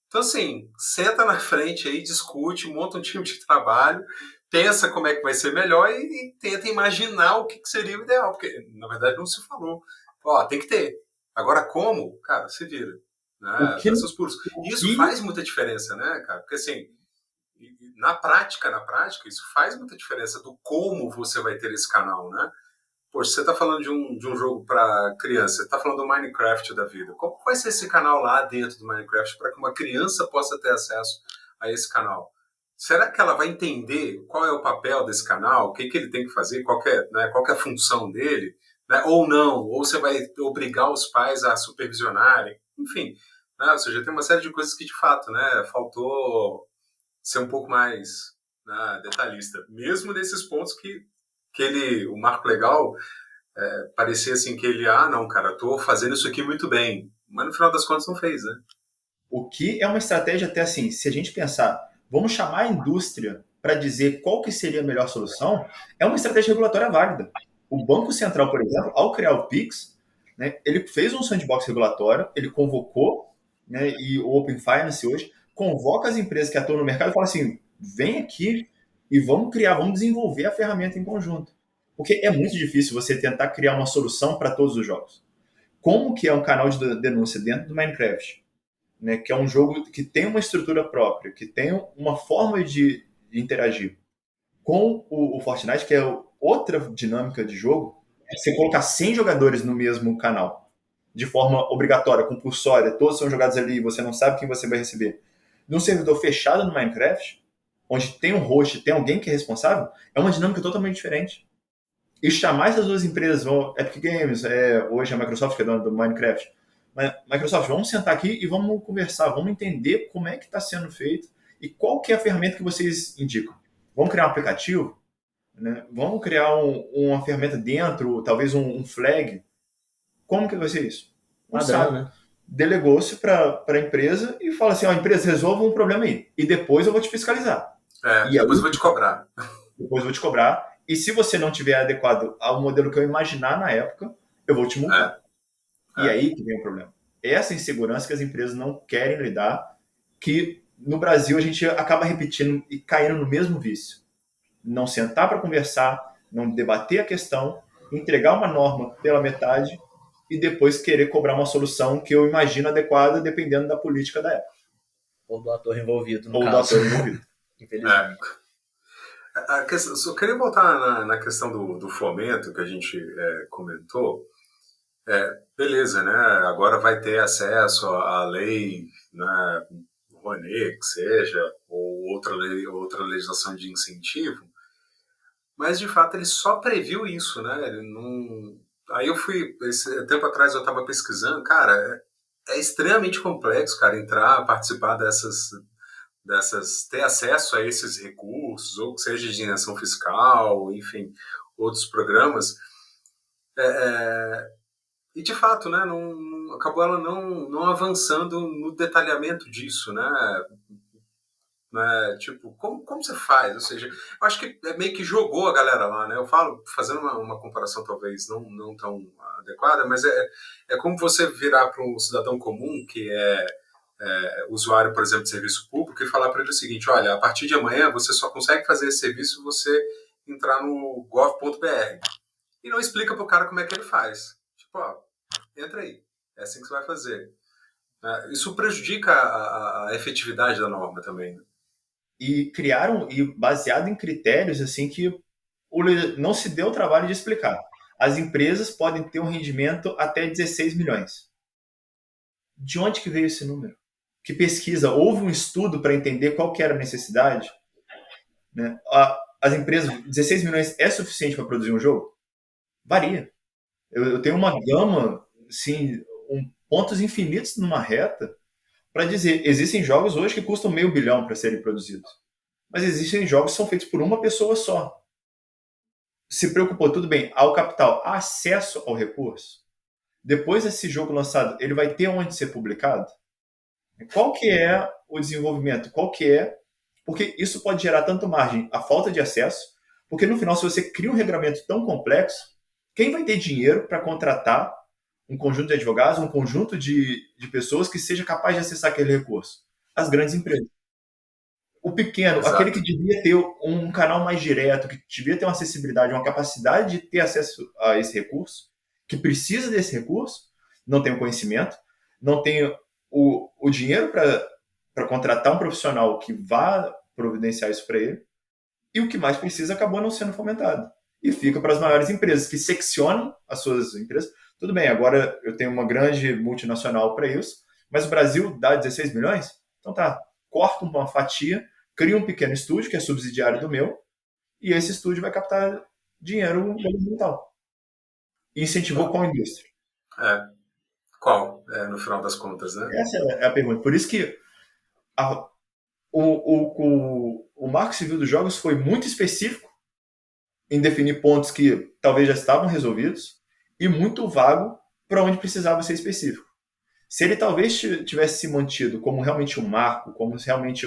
Então, assim, senta na frente aí, discute, monta um time de trabalho, pensa como é que vai ser melhor e tenta imaginar o que seria o ideal, porque, na verdade, não se falou. Ó, tem que ter. Agora, como? Cara, se vira. Né? Dá seus pulos. E isso faz muita diferença, né, cara? Porque, assim, na prática, isso faz muita diferença do como você vai ter esse canal, né? Poxa, você está falando de um jogo para criança, você está falando do Minecraft da vida. Como vai ser esse canal lá dentro do Minecraft para que uma criança possa ter acesso a esse canal? Será que ela vai entender qual é o papel desse canal, o que ele tem que fazer, qual é a função dele, né? Ou não? Ou você vai obrigar os pais a supervisionarem? Enfim, né? Ou seja, tem uma série de coisas que, de fato, né, faltou ser um pouco mais, né, detalhista. Mesmo nesses pontos que o marco legal parecia assim que ele, não, cara, tô fazendo isso aqui muito bem. Mas no final das contas não fez, né? O que é uma estratégia até assim, se a gente pensar, vamos chamar a indústria para dizer qual que seria a melhor solução, é uma estratégia regulatória válida. O Banco Central, por exemplo, ao criar o PIX, né, ele fez um sandbox regulatório, ele convocou, né, e o Open Finance hoje convoca as empresas que atuam no mercado e fala assim, vem aqui e vamos desenvolver a ferramenta em conjunto. Porque é muito difícil você tentar criar uma solução para todos os jogos. Como que é um canal de denúncia dentro do Minecraft, né, que é um jogo que tem uma estrutura própria, que tem uma forma de interagir, com o Fortnite, que é outra dinâmica de jogo, é você colocar 100 jogadores no mesmo canal, de forma obrigatória, compulsória, todos são jogados ali e você não sabe quem você vai receber. Num servidor fechado no Minecraft, onde tem um host, tem alguém que é responsável, é uma dinâmica totalmente diferente. E chamar essas duas empresas, Epic Games, hoje a Microsoft, que é dona do Minecraft, mas Microsoft, vamos sentar aqui e vamos conversar, vamos entender como é que está sendo feito e qual que é a ferramenta que vocês indicam. Vamos criar um aplicativo? Né? Vamos criar uma ferramenta dentro, talvez um flag? Como que vai ser isso? Não sabe. Né? Delegou-se para a empresa e fala assim, empresa, resolva um problema aí. E depois eu vou te fiscalizar. E depois eu vou te cobrar. Depois eu vou te cobrar. E se você não tiver adequado ao modelo que eu imaginar na época, eu vou te multar. E aí que vem o problema. Essa insegurança que as empresas não querem lidar, que no Brasil a gente acaba repetindo e caindo no mesmo vício. Não sentar para conversar, não debater a questão, entregar uma norma pela metade e depois querer cobrar uma solução que eu imagino adequada dependendo da política da época. Ou do ator envolvido, no caso. Ou do ator envolvido. Infelizmente. Só queria voltar na questão do fomento que a gente comentou. Beleza, né? Agora vai ter acesso à lei, né, Rouanet, que seja, ou outra legislação de incentivo, mas de fato ele só previu isso, né? Ele não... Aí eu fui, esse tempo atrás eu estava pesquisando, cara, é extremamente complexo, cara, participar dessas, ter acesso a esses recursos, ou que seja de isenção fiscal, enfim, outros programas. E de fato, né, acabou ela não avançando no detalhamento disso, né? Tipo, como você faz? Ou seja, eu acho que meio que jogou a galera lá, né? Eu falo, fazendo uma comparação talvez não tão adequada, mas é como você virar para um cidadão comum que é usuário, por exemplo, de serviço público e falar para ele o seguinte, olha, a partir de amanhã você só consegue fazer esse serviço se você entrar no gov.br. E não explica para o cara como é que ele faz. Tipo, entra aí, é assim que você vai fazer. Isso prejudica a efetividade da norma também, né? E criaram, e baseado em critérios assim que não se deu o trabalho de explicar. As empresas podem ter um rendimento até 16 milhões. De onde que veio esse número? Que pesquisa? Houve um estudo para entender qual que era a necessidade? Né? As empresas, 16 milhões é suficiente para produzir um jogo? Varia. Eu tenho uma gama, assim, pontos infinitos numa reta, para dizer, existem jogos hoje que custam $500 milhão para serem produzidos, mas existem jogos que são feitos por uma pessoa só. Se preocupou, tudo bem, ao capital, acesso ao recurso. Depois desse jogo lançado, ele vai ter onde ser publicado? Qual que é o desenvolvimento? Qual que é? Porque isso pode gerar tanto margem a falta de acesso, porque no final, se você cria um regulamento tão complexo, quem vai ter dinheiro para contratar um conjunto de advogados, um conjunto de pessoas que seja capaz de acessar aquele recurso? As grandes empresas. O pequeno, Exato. aquele que devia ter um canal mais direto, que devia ter uma acessibilidade, uma capacidade de ter acesso a esse recurso, que precisa desse recurso, não tem o conhecimento, não tem o dinheiro para contratar um profissional que vá providenciar isso para ele, e o que mais precisa acabou não sendo fomentado. E fica para as maiores empresas, que seccionam as suas empresas. Tudo bem, agora eu tenho uma grande multinacional para isso, mas o Brasil dá 16 milhões? Então tá, corta uma fatia, cria um pequeno estúdio, que é subsidiário do meu, e esse estúdio vai captar dinheiro governamental. E incentivou qual indústria? Qual? No final das contas, né? Essa é a pergunta. Por isso que o Marco Civil dos Jogos foi muito específico em definir pontos que talvez já estavam resolvidos e muito vago para onde precisava ser específico. Se ele talvez tivesse se mantido como realmente um marco, como realmente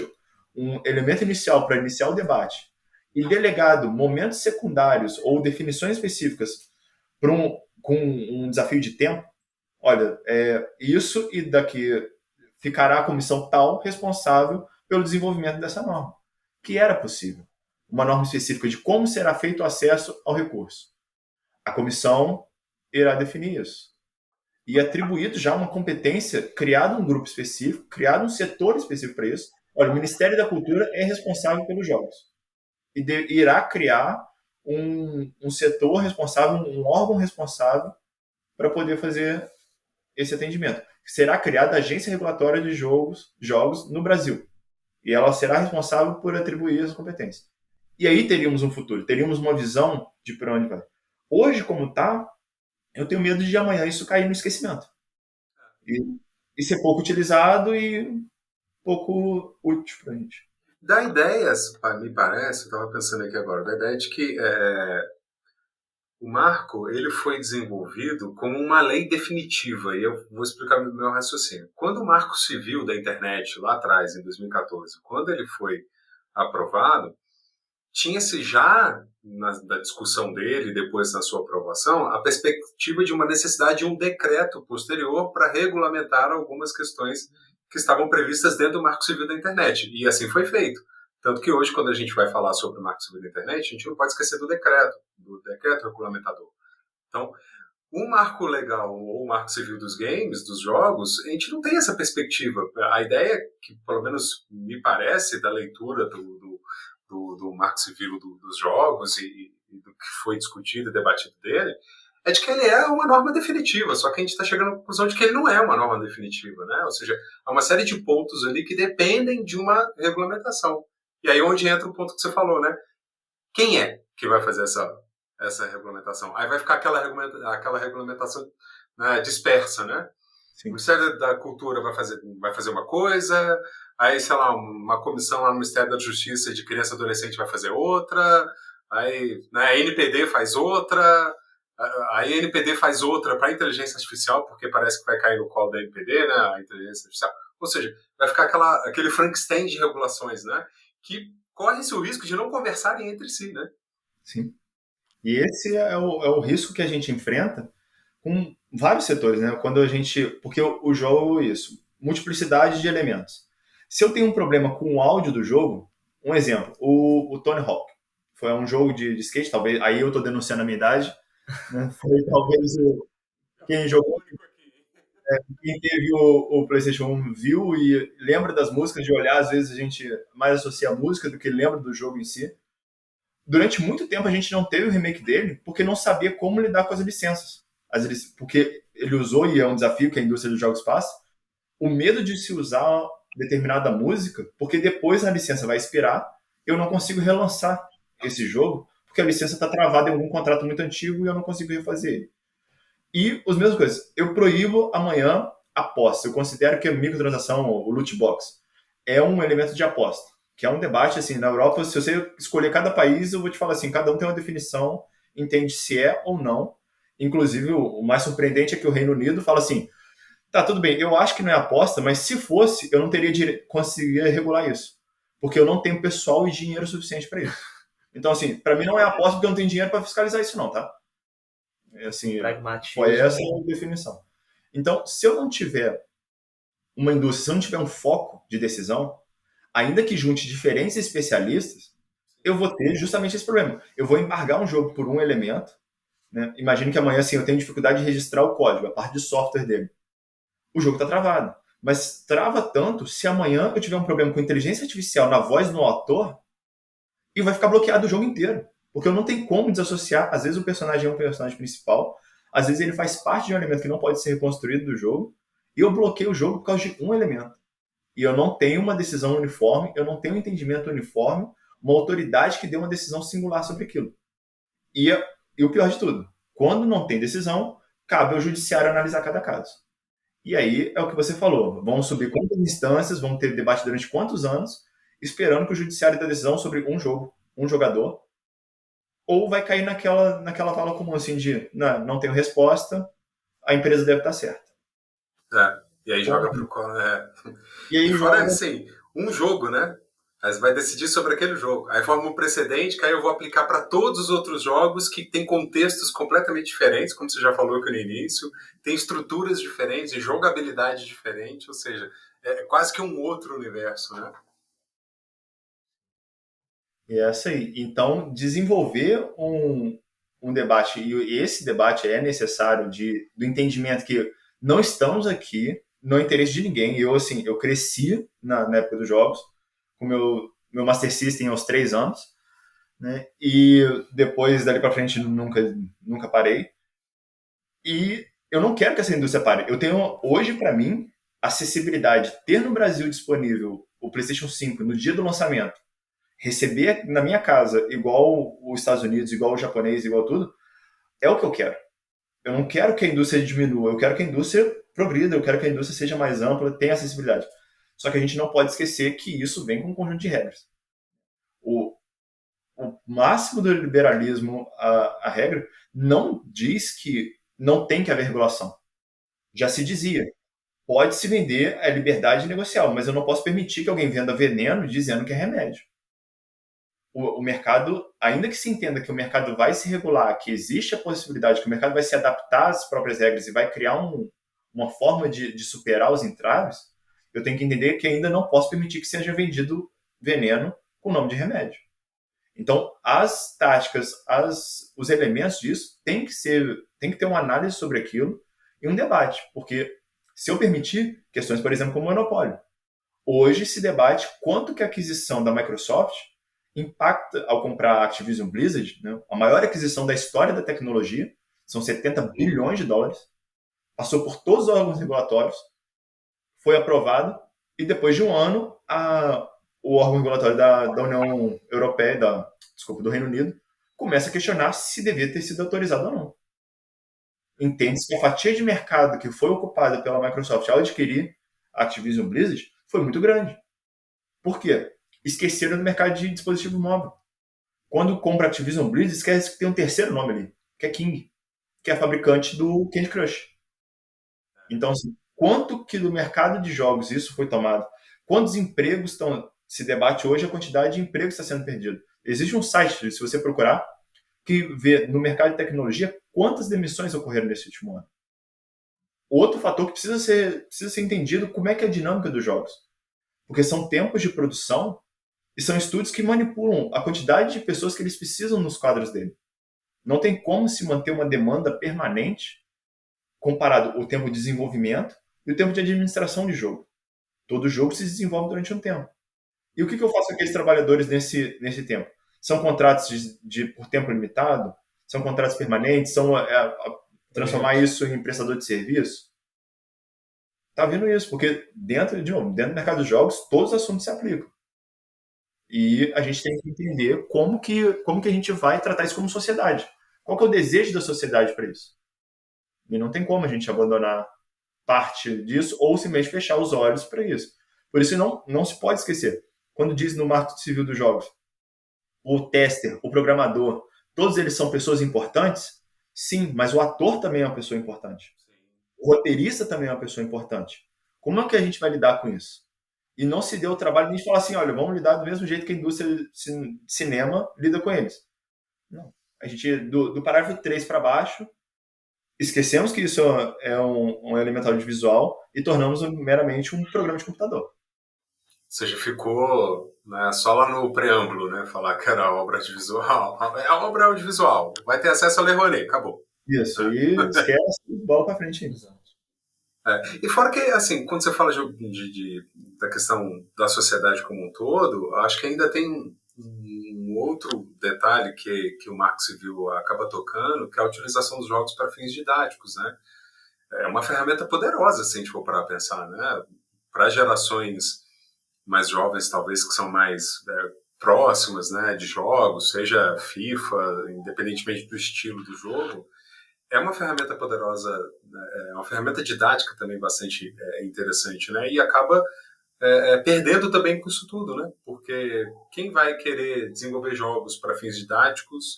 um elemento inicial para iniciar o debate e delegado momentos secundários ou definições específicas com um desafio de tempo, olha, isso e daqui ficará a comissão tal responsável pelo desenvolvimento dessa norma, que era possível. Uma norma específica de como será feito o acesso ao recurso. A comissão irá definir isso. E atribuído já uma competência, criado um grupo específico, criado um setor específico para isso. Olha, o Ministério da Cultura é responsável pelos jogos. E irá criar um setor responsável, um órgão responsável para poder fazer esse atendimento. Será criada a Agência Regulatória de Jogos no Brasil. E ela será responsável por atribuir essa competência. E aí teríamos um futuro, teríamos uma visão de para onde vai. Hoje, como está, eu tenho medo de amanhã isso cair no esquecimento. E ser pouco utilizado e pouco útil para a gente. Dá ideias, me parece, eu estava pensando aqui agora, da ideia de que o marco ele foi desenvolvido como uma lei definitiva, e eu vou explicar o meu raciocínio. Quando o Marco Civil da Internet, lá atrás, em 2014, quando ele foi aprovado, tinha-se já, na discussão dele, depois da sua aprovação, a perspectiva de uma necessidade de um decreto posterior para regulamentar algumas questões que estavam previstas dentro do Marco Civil da Internet. E assim foi feito. Tanto que hoje, quando a gente vai falar sobre o Marco Civil da Internet, a gente não pode esquecer do decreto regulamentador. Então, o marco legal ou o marco civil dos games, dos jogos, a gente não tem essa perspectiva. A ideia que, pelo menos me parece, da leitura do marco civil dos jogos e do que foi discutido e debatido dele, é de que ele é uma norma definitiva, só que a gente está chegando à conclusão de que ele não é uma norma definitiva, né? Ou seja, há uma série de pontos ali que dependem de uma regulamentação. E aí onde entra o ponto que você falou, né? Quem é que vai fazer essa regulamentação? Aí vai ficar aquela regulamentação, né, dispersa, né? Sim. O Ministério da Cultura vai fazer uma coisa, aí, sei lá, uma comissão lá no Ministério da Justiça de Criança e Adolescente vai fazer outra, aí, né, a NPD faz outra, aí a NPD faz outra para a inteligência artificial, porque parece que vai cair no colo da NPD, né, a inteligência artificial. Ou seja, vai ficar aquele Frankenstein de regulações, né, que corre-se o risco de não conversarem entre si, né? Sim. E esse é o risco que a gente enfrenta com vários setores, né? Porque o jogo é isso, multiplicidade de elementos. Se eu tenho um problema com o áudio do jogo, um exemplo, o Tony Hawk. Foi um jogo de skate, talvez, aí eu estou denunciando a minha idade, né? Foi talvez quem jogou, quem teve o PlayStation 1 viu e lembra das músicas, de olhar, às vezes a gente mais associa a música do que lembra do jogo em si. Durante muito tempo a gente não teve o remake dele porque não sabia como lidar com as licenças. Porque ele usou, e é um desafio que a indústria dos jogos passa, o medo de se usar determinada música, porque depois a licença vai expirar, eu não consigo relançar esse jogo, porque a licença está travada em algum contrato muito antigo e eu não consigo refazer ele. E as mesmas coisas, eu proíbo amanhã aposta. Eu considero que a microtransação, o loot box, é um elemento de aposta, que é um debate, assim, na Europa, se você escolher cada país, eu vou te falar assim, cada um tem uma definição, entende se é ou não. Inclusive, o mais surpreendente é que o Reino Unido fala assim, tá, tudo bem, eu acho que não é aposta, mas se fosse, eu não teria conseguiria regular isso, porque eu não tenho pessoal e dinheiro suficiente para isso. Então, assim, para mim não é aposta porque eu não tenho dinheiro para fiscalizar isso não, tá? Assim, Pragmatismo. foi essa a definição. Então, se eu não tiver uma indústria, se eu não tiver um foco de decisão, ainda que junte diferentes especialistas, eu vou ter justamente esse problema. Eu vou embargar um jogo por um elemento, né? Imagine que amanhã, assim, eu tenho dificuldade de registrar o código, a parte de software dele. O jogo está travado. Mas trava tanto se amanhã eu tiver um problema com inteligência artificial na voz do autor e vai ficar bloqueado o jogo inteiro. Porque eu não tenho como desassociar. Às vezes o personagem é um personagem principal, às vezes ele faz parte de um elemento que não pode ser reconstruído do jogo, e eu bloqueio o jogo por causa de um elemento. E eu não tenho uma decisão uniforme, eu não tenho um entendimento uniforme, uma autoridade que dê uma decisão singular sobre aquilo. E o pior de tudo, quando não tem decisão, cabe ao judiciário analisar cada caso. E aí é o que você falou, vamos subir quantas instâncias, vamos ter debate durante quantos anos, esperando que o judiciário dê decisão sobre um jogo, um jogador, ou vai cair naquela fala comum assim de não tenho resposta, a empresa deve estar certa. E aí joga pro... E aí fora assim, um jogo, né? Aí você vai decidir sobre aquele jogo. Aí forma um precedente que aí eu vou aplicar para todos os outros jogos que têm contextos completamente diferentes, como você já falou aqui no início, tem estruturas diferentes, jogabilidade diferente, ou seja, é quase que um outro universo, né? E é essa aí. Então, desenvolver um debate, e esse debate é necessário do entendimento que não estamos aqui no interesse de ninguém. Eu cresci na época dos jogos, com meu Master System aos 3 anos, né? E depois, dali para frente, nunca parei. E eu não quero que essa indústria pare. Eu tenho, hoje, para mim, acessibilidade, ter no Brasil disponível o PlayStation 5 no dia do lançamento, receber na minha casa, igual os Estados Unidos, igual o japonês, igual tudo, é o que eu quero. Eu não quero que a indústria diminua, eu quero que a indústria progrida, eu quero que a indústria seja mais ampla, tenha acessibilidade. Só que a gente não pode esquecer que isso vem com um conjunto de regras. O máximo do liberalismo, a regra, não diz que não tem que haver regulação. Já se dizia, pode se vender a liberdade negocial, mas eu não posso permitir que alguém venda veneno dizendo que é remédio. O mercado, ainda que se entenda que o mercado vai se regular, que existe a possibilidade que o mercado vai se adaptar às próprias regras e vai criar uma forma de superar os entraves, eu tenho que entender que ainda não posso permitir que seja vendido veneno com o nome de remédio. Então, as táticas, os elementos disso tem que ter uma análise sobre aquilo e um debate, porque se eu permitir questões, por exemplo, como monopólio, hoje se debate quanto que a aquisição da Microsoft impacta ao comprar a Activision Blizzard, né, a maior aquisição da história da tecnologia, são 70 bilhões de dólares, passou por todos os órgãos regulatórios, foi aprovado, e depois de um ano, o órgão regulatório da União Europeia, do Reino Unido, começa a questionar se devia ter sido autorizado ou não. Entende-se que a fatia de mercado que foi ocupada pela Microsoft ao adquirir a Activision Blizzard foi muito grande. Por quê? Esqueceram do mercado de dispositivo móvel. Quando compra Activision Blizzard, esquece que tem um terceiro nome ali, que é King, que é a fabricante do Candy Crush. Então, assim, quanto que do mercado de jogos isso foi tomado? Quantos empregos se debate hoje a quantidade de empregos que está sendo perdido? Existe um site, se você procurar, que vê no mercado de tecnologia quantas demissões ocorreram nesse último ano. Outro fator que precisa ser entendido como é que é a dinâmica dos jogos. Porque são tempos de produção e são estúdios que manipulam a quantidade de pessoas que eles precisam nos quadros dele. Não tem como se manter uma demanda permanente comparado o tempo de desenvolvimento e o tempo de administração de jogo. Todo jogo se desenvolve durante um tempo. E o que eu faço com aqueles trabalhadores nesse tempo? São contratos por tempo limitado? São contratos permanentes? São transformar isso em prestador de serviço? Tá vendo isso? Porque dentro do mercado dos jogos, todos os assuntos se aplicam. E a gente tem que entender como que a gente vai tratar isso como sociedade. Qual que é o desejo da sociedade para isso? E não tem como a gente abandonar parte disso, ou simplesmente fechar os olhos para isso. Por isso não se pode esquecer. Quando diz no Marco Civil dos Jogos, o tester, o programador, todos eles são pessoas importantes? Sim, mas o ator também é uma pessoa importante. O roteirista também é uma pessoa importante. Como é que a gente vai lidar com isso? E não se deu o trabalho de falar assim, olha, vamos lidar do mesmo jeito que a indústria de cinema lida com eles. Não. A gente, do parágrafo 3 para baixo, esquecemos que isso é um elemento audiovisual e tornamos meramente um programa de computador. Ou seja, ficou, né, só lá no preâmbulo, né, falar que era obra audiovisual. É a obra audiovisual. Vai ter acesso a Lei Rouanet, acabou. Isso, e esquece, bola para frente. E fora que, assim, quando você fala da questão da sociedade como um todo, acho que ainda tem um outro detalhe que o Marco Civil acaba tocando, que é a utilização dos jogos para fins didáticos, né? É uma ferramenta poderosa, se a gente for parar a pensar, né? Para gerações mais jovens, talvez, que são mais próximas, né, de jogos, seja FIFA, independentemente do estilo do jogo, é uma ferramenta poderosa, é uma ferramenta didática também bastante interessante, né? E acaba perdendo também com isso tudo, né? Porque quem vai querer desenvolver jogos para fins didáticos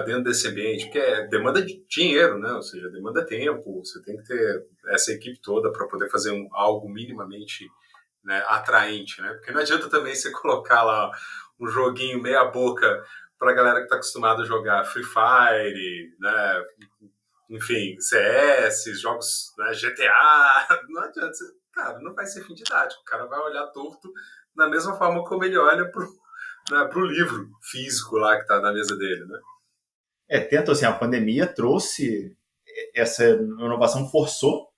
dentro desse ambiente? Porque demanda de dinheiro, né? Ou seja, demanda tempo, você tem que ter essa equipe toda para poder fazer algo minimamente, né, atraente, né? Porque não adianta também você colocar lá um joguinho meia boca para a galera que está acostumada a jogar Free Fire, né? Enfim, CS, jogos, né, GTA, não adianta, cara, não vai ser fim didático, o cara vai olhar torto da mesma forma como ele olha pro livro físico lá que está na mesa dele, né? Tanto assim, a pandemia trouxe essa inovação, forçou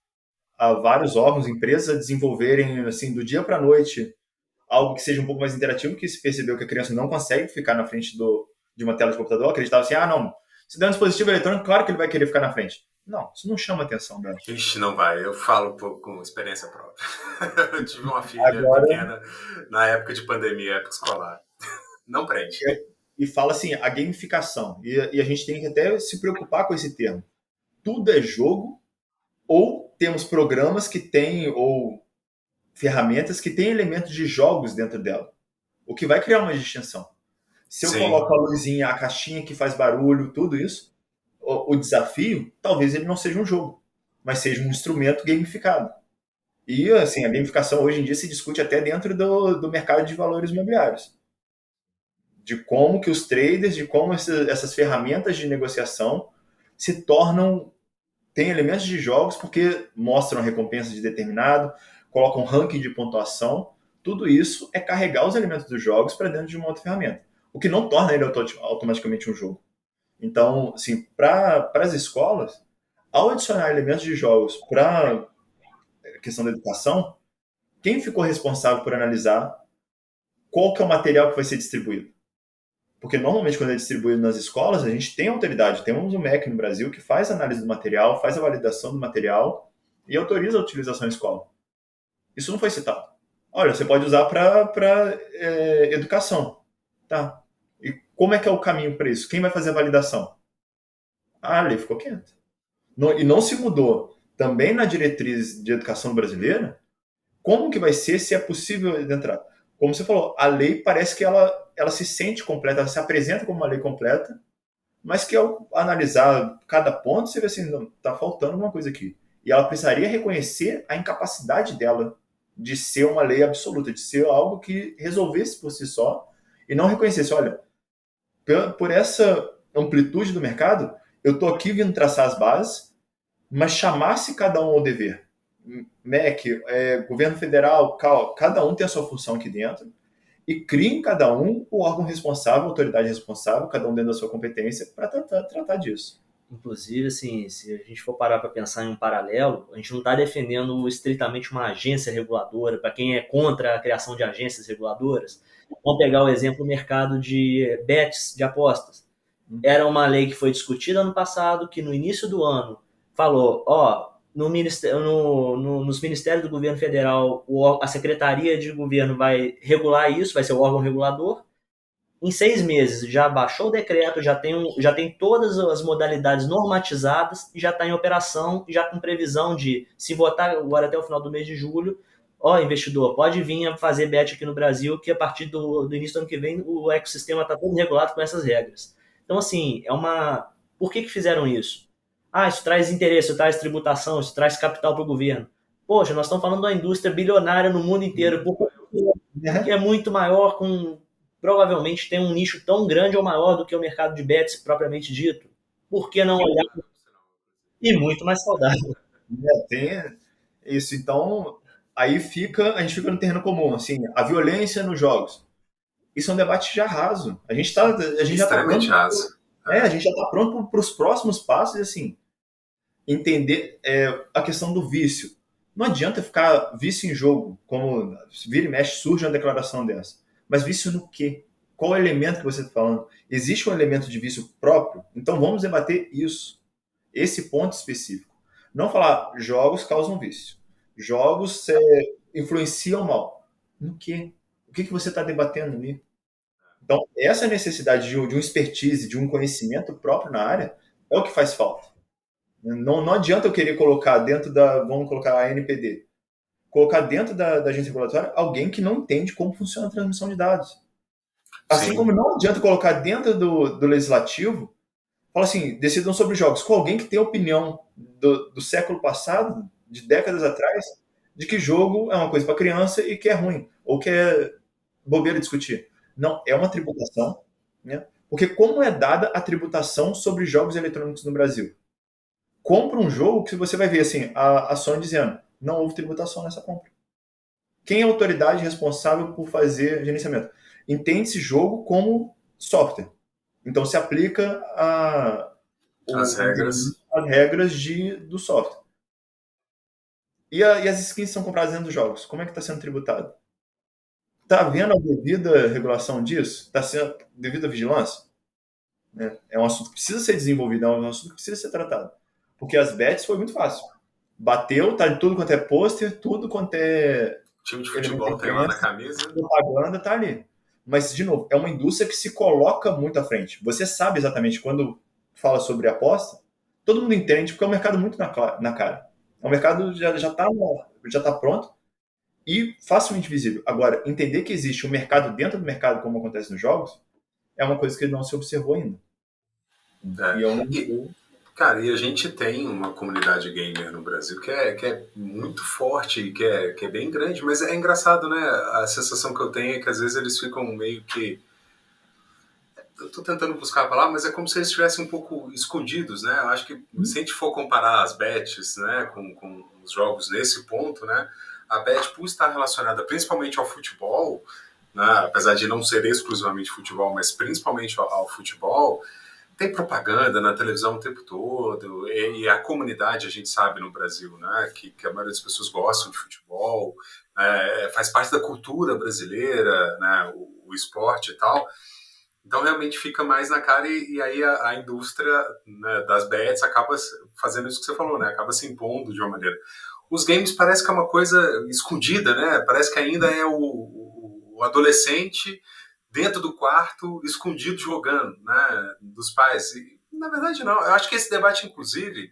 a vários órgãos, empresas a desenvolverem, assim, do dia para a noite, algo que seja um pouco mais interativo, que se percebeu que a criança não consegue ficar na frente de uma tela de computador, acreditava assim, não, se der um dispositivo eletrônico, claro que ele vai querer ficar na frente. Não, isso não chama atenção dela. Ixi, não vai, eu falo um pouco com experiência própria. Eu tive uma filha pequena na época de pandemia, época escolar. Não prende. E fala assim, a gamificação, e a gente tem que até se preocupar com esse termo. Tudo é jogo, ou temos programas que têm, ou ferramentas que têm elementos de jogos dentro dela, o que vai criar uma distinção. Se eu coloco a luzinha, a caixinha que faz barulho, tudo isso, o desafio, talvez ele não seja um jogo, mas seja um instrumento gamificado. E, assim, a gamificação hoje em dia se discute até dentro do mercado de valores imobiliários. De como que os traders, de como essas ferramentas de negociação se tornam, têm elementos de jogos porque mostram a recompensa de determinado, colocam ranking de pontuação, tudo isso é carregar os elementos dos jogos para dentro de uma outra ferramenta, o que não torna ele automaticamente um jogo. Então, assim, para as escolas, ao adicionar elementos de jogos para a questão da educação, quem ficou responsável por analisar qual que é o material que vai ser distribuído? Porque normalmente quando é distribuído nas escolas, a gente tem autoridade, temos um MEC no Brasil que faz análise do material, faz a validação do material e autoriza a utilização em escola. Isso não foi citado. Olha, você pode usar para educação. Tá. E como é que é o caminho para isso? Quem vai fazer a validação? A lei ficou quieta. E não se mudou também na diretriz de educação brasileira como que vai ser, se é possível entrar. Como você falou, a lei parece que ela se sente completa, ela se apresenta como uma lei completa, mas que ao analisar cada ponto, você vê assim, está faltando alguma coisa aqui. E ela precisaria reconhecer a incapacidade dela de ser uma lei absoluta, de ser algo que resolvesse por si só, e não reconhecesse, olha, por essa amplitude do mercado, eu estou aqui vindo traçar as bases, mas chamasse cada um ao dever. MEC, governo federal, cada um tem a sua função aqui dentro, e cria em cada um o órgão responsável, a autoridade responsável, cada um dentro da sua competência, para tratar disso. Inclusive, assim, se a gente for parar para pensar em um paralelo, a gente não está defendendo estritamente uma agência reguladora. Para quem é contra a criação de agências reguladoras, vamos pegar o exemplo do mercado de bets, de apostas. Era uma lei que foi discutida ano passado, que no início do ano falou, nos ministérios do governo federal, a Secretaria de Governo vai regular isso, vai ser o órgão regulador. Em 6 meses já baixou o decreto, já tem todas as modalidades normatizadas e já está em operação, já com previsão de, se votar agora até o final do mês de julho, ó, investidor, pode vir fazer bet aqui no Brasil, que a partir do início do ano que vem o ecossistema está todo regulado com essas regras. Então, assim, Por que fizeram isso? Ah, isso traz interesse, isso traz tributação, isso traz capital para o governo. Poxa, nós estamos falando de uma indústria bilionária no mundo inteiro, porque é muito maior, provavelmente tem um nicho tão grande ou maior do que o mercado de bets propriamente dito. Por que não olhar? E muito mais saudável. Tem isso. Então, aí a gente fica no terreno comum, assim, a violência nos jogos. Isso é um debate já raso. A gente já está Extremamente raso. a gente já está pronto para os próximos passos, assim, entender a questão do vício. Não adianta ficar vício em jogo, como vira e mexe, surge uma declaração dessa. Mas vício no quê? Qual é o elemento que você está falando? Existe um elemento de vício próprio? Então vamos debater isso. Esse ponto específico. Não falar jogos causam vício. Jogos influenciam mal. No quê? O que você está debatendo ali? Então, essa necessidade de um expertise, de um conhecimento próprio na área, é o que faz falta. Não adianta eu querer colocar dentro vamos colocar a NPD, colocar dentro da agência regulatória alguém que não entende como funciona a transmissão de dados. Assim Sim. como não adianta colocar dentro do legislativo, fala assim, decidam sobre jogos, com alguém que tem opinião do século passado, de décadas atrás, de que jogo é uma coisa para criança e que é ruim, ou que é bobeira discutir. Não, é uma tributação, né? Porque como é dada a tributação sobre jogos eletrônicos no Brasil? Compra um jogo que você vai ver assim, a Sony dizendo, não houve tributação nessa compra. Quem é a autoridade responsável por fazer gerenciamento? Entende-se jogo como software. Então se aplica As regras. as regras do software. E as skins são compradas dentro dos jogos. Como é que está sendo tributado? Está havendo a devida regulação disso? Está sendo devida vigilância? É um assunto que precisa ser desenvolvido, é um assunto que precisa ser tratado. Porque as bets foi muito fácil. Bateu, tá tudo quanto é pôster, tudo quanto é Time de futebol tem lá na camisa. propaganda, tá ali. Mas, de novo, é uma indústria que se coloca muito à frente. Você sabe exatamente quando fala sobre aposta, todo mundo entende, porque é um mercado muito na cara. É um mercado já tá pronto e facilmente visível. Agora, entender que existe um mercado dentro do mercado, como acontece nos jogos, é uma coisa que não se observou ainda. Cara, e a gente tem uma comunidade gamer no Brasil que é muito forte e que é bem grande, mas é engraçado, né? A sensação que eu tenho é que às vezes eles ficam meio que... Eu tô tentando buscar a palavra, mas é como se eles estivessem um pouco escondidos, né? Eu acho que se a gente for comparar as bets, né, com os jogos nesse ponto, né, a bet, por estar relacionada principalmente ao futebol, né, apesar de não ser exclusivamente futebol, mas principalmente ao futebol, tem propaganda na televisão o tempo todo, e a comunidade, a gente sabe no Brasil, né, que a maioria das pessoas gostam de futebol, faz parte da cultura brasileira, né, o esporte e tal. Então realmente fica mais na cara e aí a indústria, né, das bets acaba fazendo isso que você falou, né, acaba se impondo de uma maneira. Os games parece que é uma coisa escondida, né, parece que ainda é o adolescente dentro do quarto, escondido, jogando, né, dos pais. E, na verdade, não. Eu acho que esse debate, inclusive,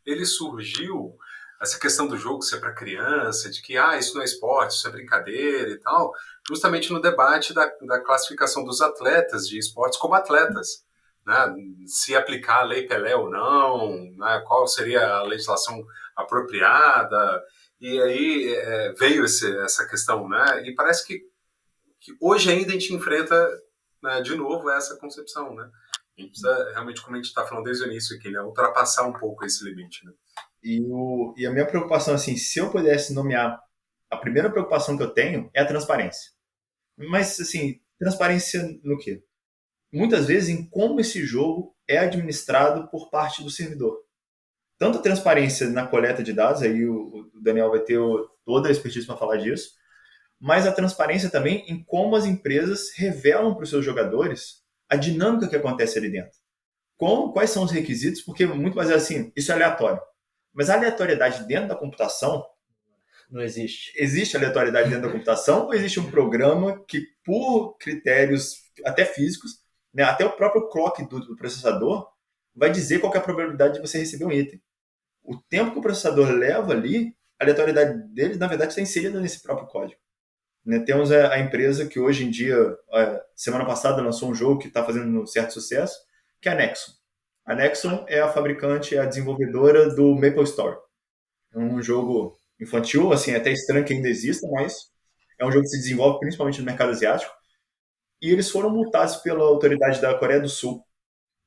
ele surgiu, essa questão do jogo ser para criança, de que isso não é esporte, isso é brincadeira e tal, justamente no debate da classificação dos atletas de esportes como atletas. Né, se aplicar a Lei Pelé ou não, né, qual seria a legislação apropriada. E aí veio essa questão. Né, e parece que hoje ainda a gente enfrenta, né, de novo essa concepção, né? A gente precisa realmente, como a gente está falando desde o início aqui, né, ultrapassar um pouco esse limite, né? E a minha preocupação, assim, se eu pudesse nomear, a primeira preocupação que eu tenho é a transparência. Mas, assim, transparência no quê? Muitas vezes em como esse jogo é administrado por parte do servidor. Tanto a transparência na coleta de dados, aí o Daniel vai ter toda a expertise para falar disso, mas a transparência também em como as empresas revelam para os seus jogadores a dinâmica que acontece ali dentro. Quais são os requisitos, porque muito mais assim, isso é aleatório. Mas a aleatoriedade dentro da computação Não existe. Existe aleatoriedade dentro da computação ou existe um programa que, por critérios até físicos, né, até o próprio clock do processador, vai dizer qual que é a probabilidade de você receber um item? O tempo que o processador leva ali, a aleatoriedade dele, na verdade, está inserida nesse próprio código. Né, temos a empresa que hoje em dia, semana passada, lançou um jogo que está fazendo um certo sucesso, que é a Nexon. A Nexon é a fabricante, é a desenvolvedora do Maple Story. É um jogo infantil, assim, é até estranho que ainda exista, mas é um jogo que se desenvolve principalmente no mercado asiático. E eles foram multados pela autoridade da Coreia do Sul,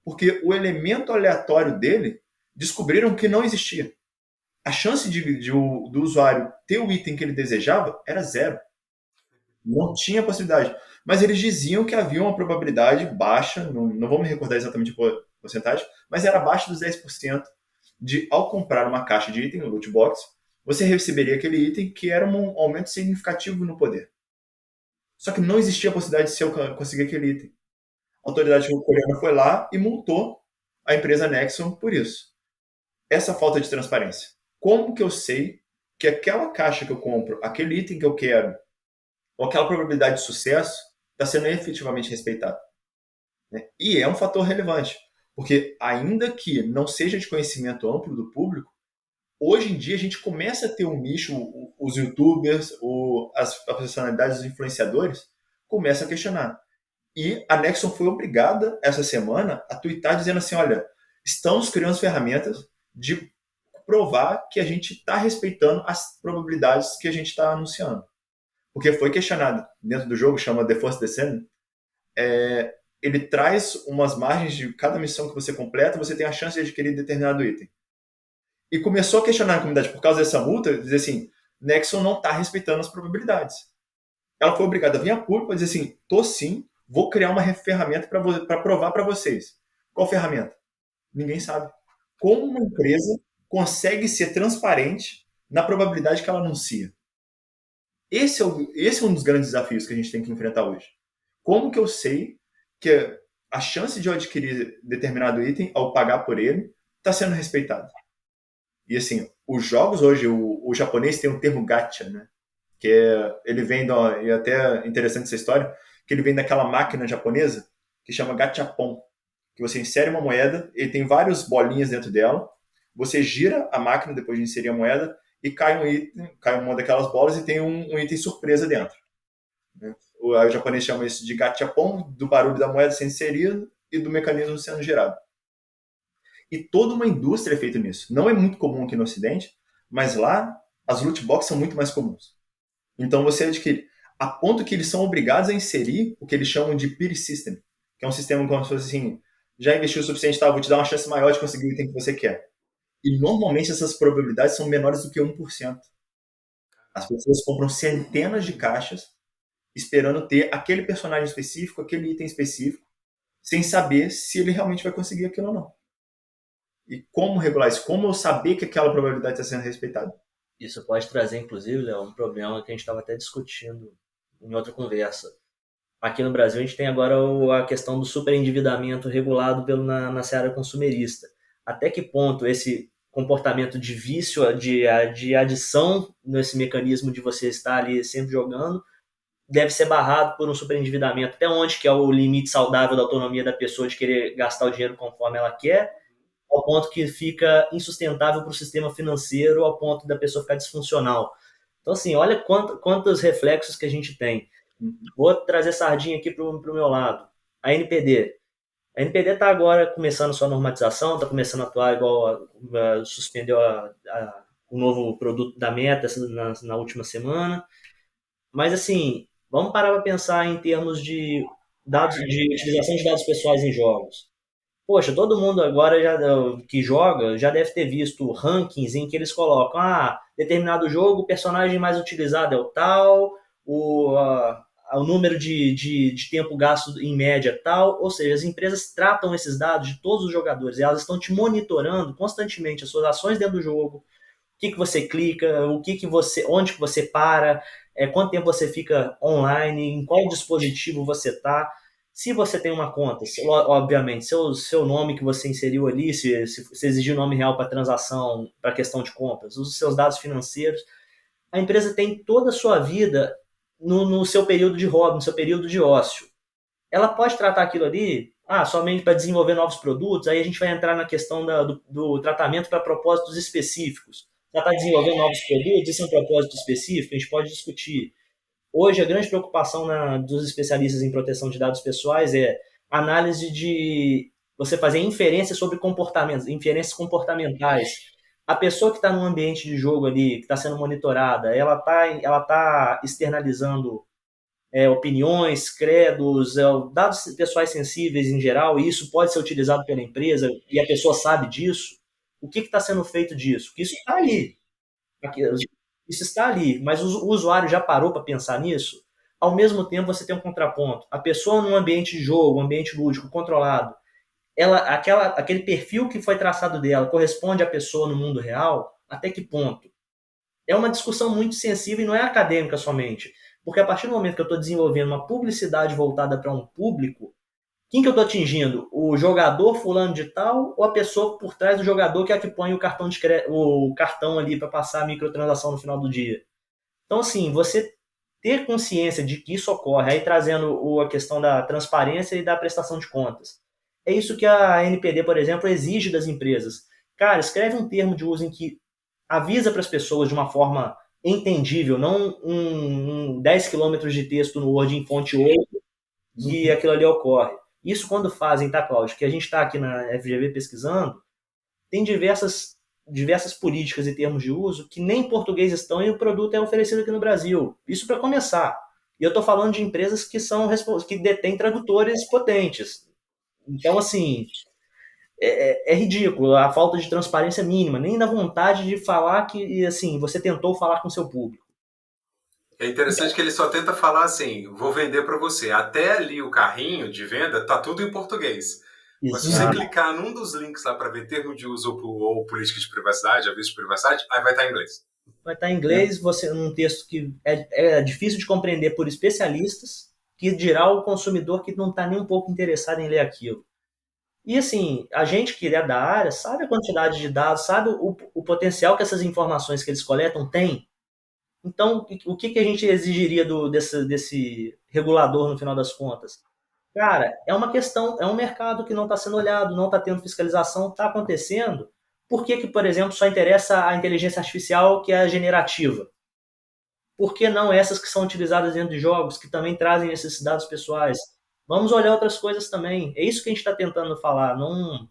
porque o elemento aleatório dele descobriram que não existia. A chance do usuário ter o item que ele desejava era zero. Não tinha possibilidade. Mas eles diziam que havia uma probabilidade baixa, não vou me recordar exatamente a porcentagem, mas era abaixo dos 10% de, ao comprar uma caixa de item, no loot box, você receberia aquele item que era um aumento significativo no poder. Só que não existia a possibilidade de se eu conseguir aquele item. A autoridade coreana foi lá e multou a empresa Nexon por isso. Essa falta de transparência. Como que eu sei que aquela caixa que eu compro, aquele item que eu quero, ou aquela probabilidade de sucesso, está sendo efetivamente respeitada? Né? E é um fator relevante, porque ainda que não seja de conhecimento amplo do público, hoje em dia a gente começa a ter um nicho, os youtubers, as personalidades, os influenciadores, começam a questionar. E a Nexon foi obrigada, essa semana, a twittar dizendo assim, olha, estamos criando ferramentas de provar que a gente está respeitando as probabilidades que a gente está anunciando. Porque foi questionado dentro do jogo, chama The First Descent, ele traz umas margens de cada missão que você completa, você tem a chance de adquirir determinado item. E começou a questionar a comunidade por causa dessa multa, dizer assim, Nexon não está respeitando as probabilidades. Ela foi obrigada a vir a público para dizer assim, tô sim, vou criar uma ferramenta para provar para vocês. Qual ferramenta? Ninguém sabe. Como uma empresa consegue ser transparente na probabilidade que ela anuncia? Esse é um dos grandes desafios que a gente tem que enfrentar hoje. Como que eu sei que a chance de eu adquirir determinado item, ao pagar por ele, está sendo respeitada? E assim, os jogos hoje, o japonês tem um termo gacha, né? Que ele vem, e até interessante essa história, que ele vem daquela máquina japonesa que chama gachapon, que você insere uma moeda, ele tem várias bolinhas dentro dela, você gira a máquina depois de inserir a moeda e cai um item, cai uma daquelas bolas e tem um item surpresa dentro. Né? O japonês chama isso de gachapon, do barulho da moeda sendo inserida e do mecanismo sendo gerado. E toda uma indústria é feita nisso. Não é muito comum aqui no Ocidente, mas lá as loot boxes são muito mais comuns. Então você adquire, a ponto que eles são obrigados a inserir o que eles chamam de peer system, que é um sistema como se fosse assim, já investiu o suficiente, tá, vou te dar uma chance maior de conseguir o item que você quer. E normalmente essas probabilidades são menores do que 1%. As pessoas compram centenas de caixas esperando ter aquele personagem específico, aquele item específico, sem saber se ele realmente vai conseguir aquilo ou não. E como regular isso? Como eu saber que aquela probabilidade está sendo respeitada? Isso pode trazer, inclusive, Léo, um problema que a gente estava até discutindo em outra conversa. Aqui no Brasil, a gente tem agora a questão do superendividamento regulado na seara consumerista. Até que ponto esse comportamento de vício, de adição nesse mecanismo de você estar ali sempre jogando, deve ser barrado por um superendividamento? Até onde que é o limite saudável da autonomia da pessoa de querer gastar o dinheiro conforme ela quer, ao ponto que fica insustentável para o sistema financeiro, ao ponto da pessoa ficar disfuncional. Então, assim, olha quantos reflexos que a gente tem. Vou trazer sardinha aqui para o meu lado. A NPD. A NPD está agora começando sua normatização, está começando a atuar igual suspendeu o novo produto da Meta na última semana. Mas, assim, vamos parar para pensar em termos de utilização de dados pessoais em jogos. Poxa, todo mundo agora que joga já deve ter visto rankings em que eles colocam, determinado jogo, o personagem mais utilizado é o tal, o número de tempo gasto em média tal, ou seja, as empresas tratam esses dados de todos os jogadores e elas estão te monitorando constantemente as suas ações dentro do jogo, o que você clica, onde que você para, quanto tempo você fica online, em qual dispositivo você está. Se você tem uma conta, obviamente, seu nome que você inseriu ali, se exigir o nome real para transação, para questão de compras, os seus dados financeiros, a empresa tem toda a sua vida no seu período de hobby, no seu período de ócio. Ela pode tratar aquilo ali somente para desenvolver novos produtos, aí a gente vai entrar na questão do tratamento para propósitos específicos. Ela está desenvolvendo novos produtos, esse é um propósito específico, a gente pode discutir. Hoje, a grande preocupação dos especialistas em proteção de dados pessoais é análise de você fazer inferências sobre comportamentos, inferências comportamentais. A pessoa que está num ambiente de jogo ali, que está sendo monitorada, ela tá externalizando opiniões, credos, dados pessoais sensíveis em geral, e isso pode ser utilizado pela empresa, e a pessoa sabe disso. O que está sendo feito disso? Porque isso está ali. Isso está ali, mas o usuário já parou para pensar nisso? Ao mesmo tempo, você tem um contraponto. A pessoa num ambiente de jogo, um ambiente lúdico, controlado, aquele perfil que foi traçado dela corresponde à pessoa no mundo real? Até que ponto? É uma discussão muito sensível e não é acadêmica somente. Porque a partir do momento que eu estou desenvolvendo uma publicidade voltada para um público, quem que eu estou atingindo? O jogador fulano de tal ou a pessoa por trás do jogador que é a que põe o cartão ali para passar a microtransação no final do dia? Então, assim, você ter consciência de que isso ocorre, aí trazendo a questão da transparência e da prestação de contas. É isso que a NPD, por exemplo, exige das empresas. Cara, escreve um termo de uso em que avisa para as pessoas de uma forma entendível, não 10 quilômetros de texto no Word em fonte 8 que aquilo ali ocorre. Isso quando fazem, tá, Cláudio? Que a gente está aqui na FGV pesquisando, tem diversas políticas e termos de uso que nem em português estão e o produto é oferecido aqui no Brasil. Isso para começar. E eu estou falando de empresas que detêm tradutores potentes. Então, assim, é ridículo a falta de transparência mínima, nem na vontade de falar que, assim, você tentou falar com o seu público. É interessante que ele só tenta falar assim, vou vender para você. Até ali o carrinho de venda tá tudo em português. Mas se você clicar num dos links lá para ver termo de uso ou política de privacidade, aviso de privacidade, aí vai estar em inglês. Vai estar em inglês, num texto que é difícil de compreender por especialistas, que dirá o consumidor que não está nem um pouco interessado em ler aquilo. E assim, a gente que é da área sabe a quantidade de dados, sabe o potencial que essas informações que eles coletam têm. Então, o que a gente exigiria desse regulador no final das contas? Cara, é uma questão, é um mercado que não está sendo olhado, não está tendo fiscalização, está acontecendo. Por que, por exemplo, só interessa a inteligência artificial que é a generativa? Por que não essas que são utilizadas dentro de jogos, que também trazem esses dados pessoais? Vamos olhar outras coisas também. É isso que a gente está tentando falar. Não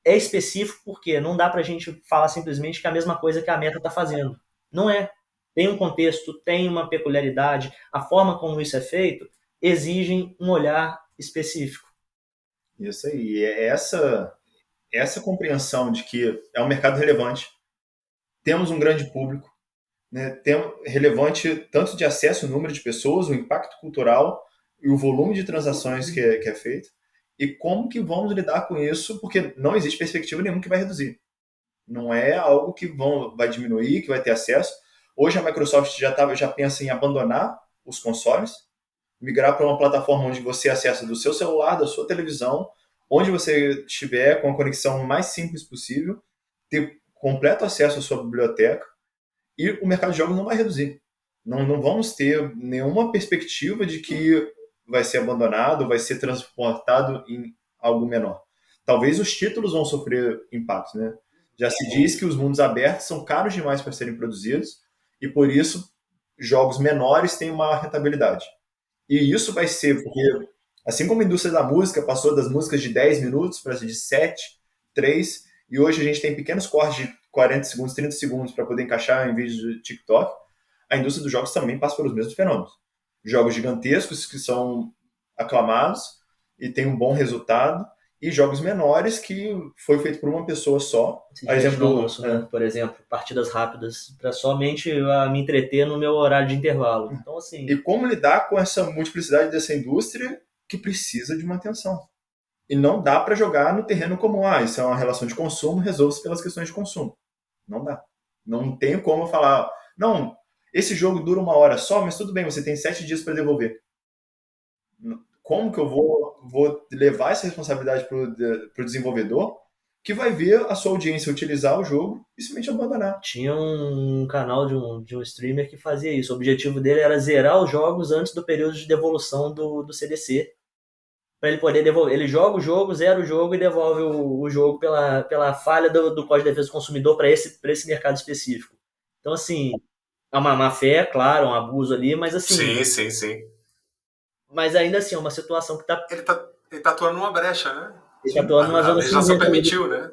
é específico porque não dá para a gente falar simplesmente que é a mesma coisa que a Meta está fazendo. Não é. Tem um contexto, tem uma peculiaridade. A forma como isso é feito exigem um olhar específico. Isso aí. É essa compreensão de que é um mercado relevante, temos um grande público, né, relevante tanto de acesso, o número de pessoas, o impacto cultural e o volume de transações que é feito, e como que vamos lidar com isso, porque não existe perspectiva nenhuma que vai reduzir. Não é algo que vai diminuir, que vai ter acesso. Hoje a Microsoft já pensa em abandonar os consoles, migrar para uma plataforma onde você acessa do seu celular, da sua televisão, onde você estiver, com a conexão mais simples possível, ter completo acesso à sua biblioteca, e o mercado de jogos não vai reduzir. Não vamos ter nenhuma perspectiva de que vai ser abandonado, vai ser transportado em algo menor. Talvez os títulos vão sofrer impactos, né? Já se diz que os mundos abertos são caros demais para serem produzidos e, por isso, jogos menores têm uma rentabilidade. E isso vai ser porque, assim como a indústria da música passou das músicas de 10 minutos para de 7, 3, e hoje a gente tem pequenos cortes de 40 segundos, 30 segundos para poder encaixar em vídeos do TikTok, a indústria dos jogos também passa pelos mesmos fenômenos. Jogos gigantescos que são aclamados e têm um bom resultado, e jogos menores que foi feito por uma pessoa só. Por exemplo, partidas rápidas para somente me entreter no meu horário de intervalo. Então, assim... E como lidar com essa multiplicidade dessa indústria que precisa de uma atenção. E não dá para jogar no terreno comum. Isso é uma relação de consumo, resolve-se pelas questões de consumo. Não dá. Não tenho como falar, não, esse jogo dura 1 hora só, mas tudo bem, você tem 7 dias para devolver. Como que eu vou levar essa responsabilidade para o desenvolvedor, que vai ver a sua audiência utilizar o jogo e simplesmente abandonar. Tinha um canal de um streamer que fazia isso. O objetivo dele era zerar os jogos antes do período de devolução do CDC. Para ele poder devolver. Ele joga o jogo, zera o jogo e devolve o jogo pela falha do Código de Defesa do Consumidor para esse mercado específico. Então, assim, é uma má fé, claro, um abuso ali, mas assim. Sim. Mas ainda assim, é uma situação que está. Ele tá atuando numa brecha, né? Ele está atuando numa A zona legislação cinzenta. permitiu, né?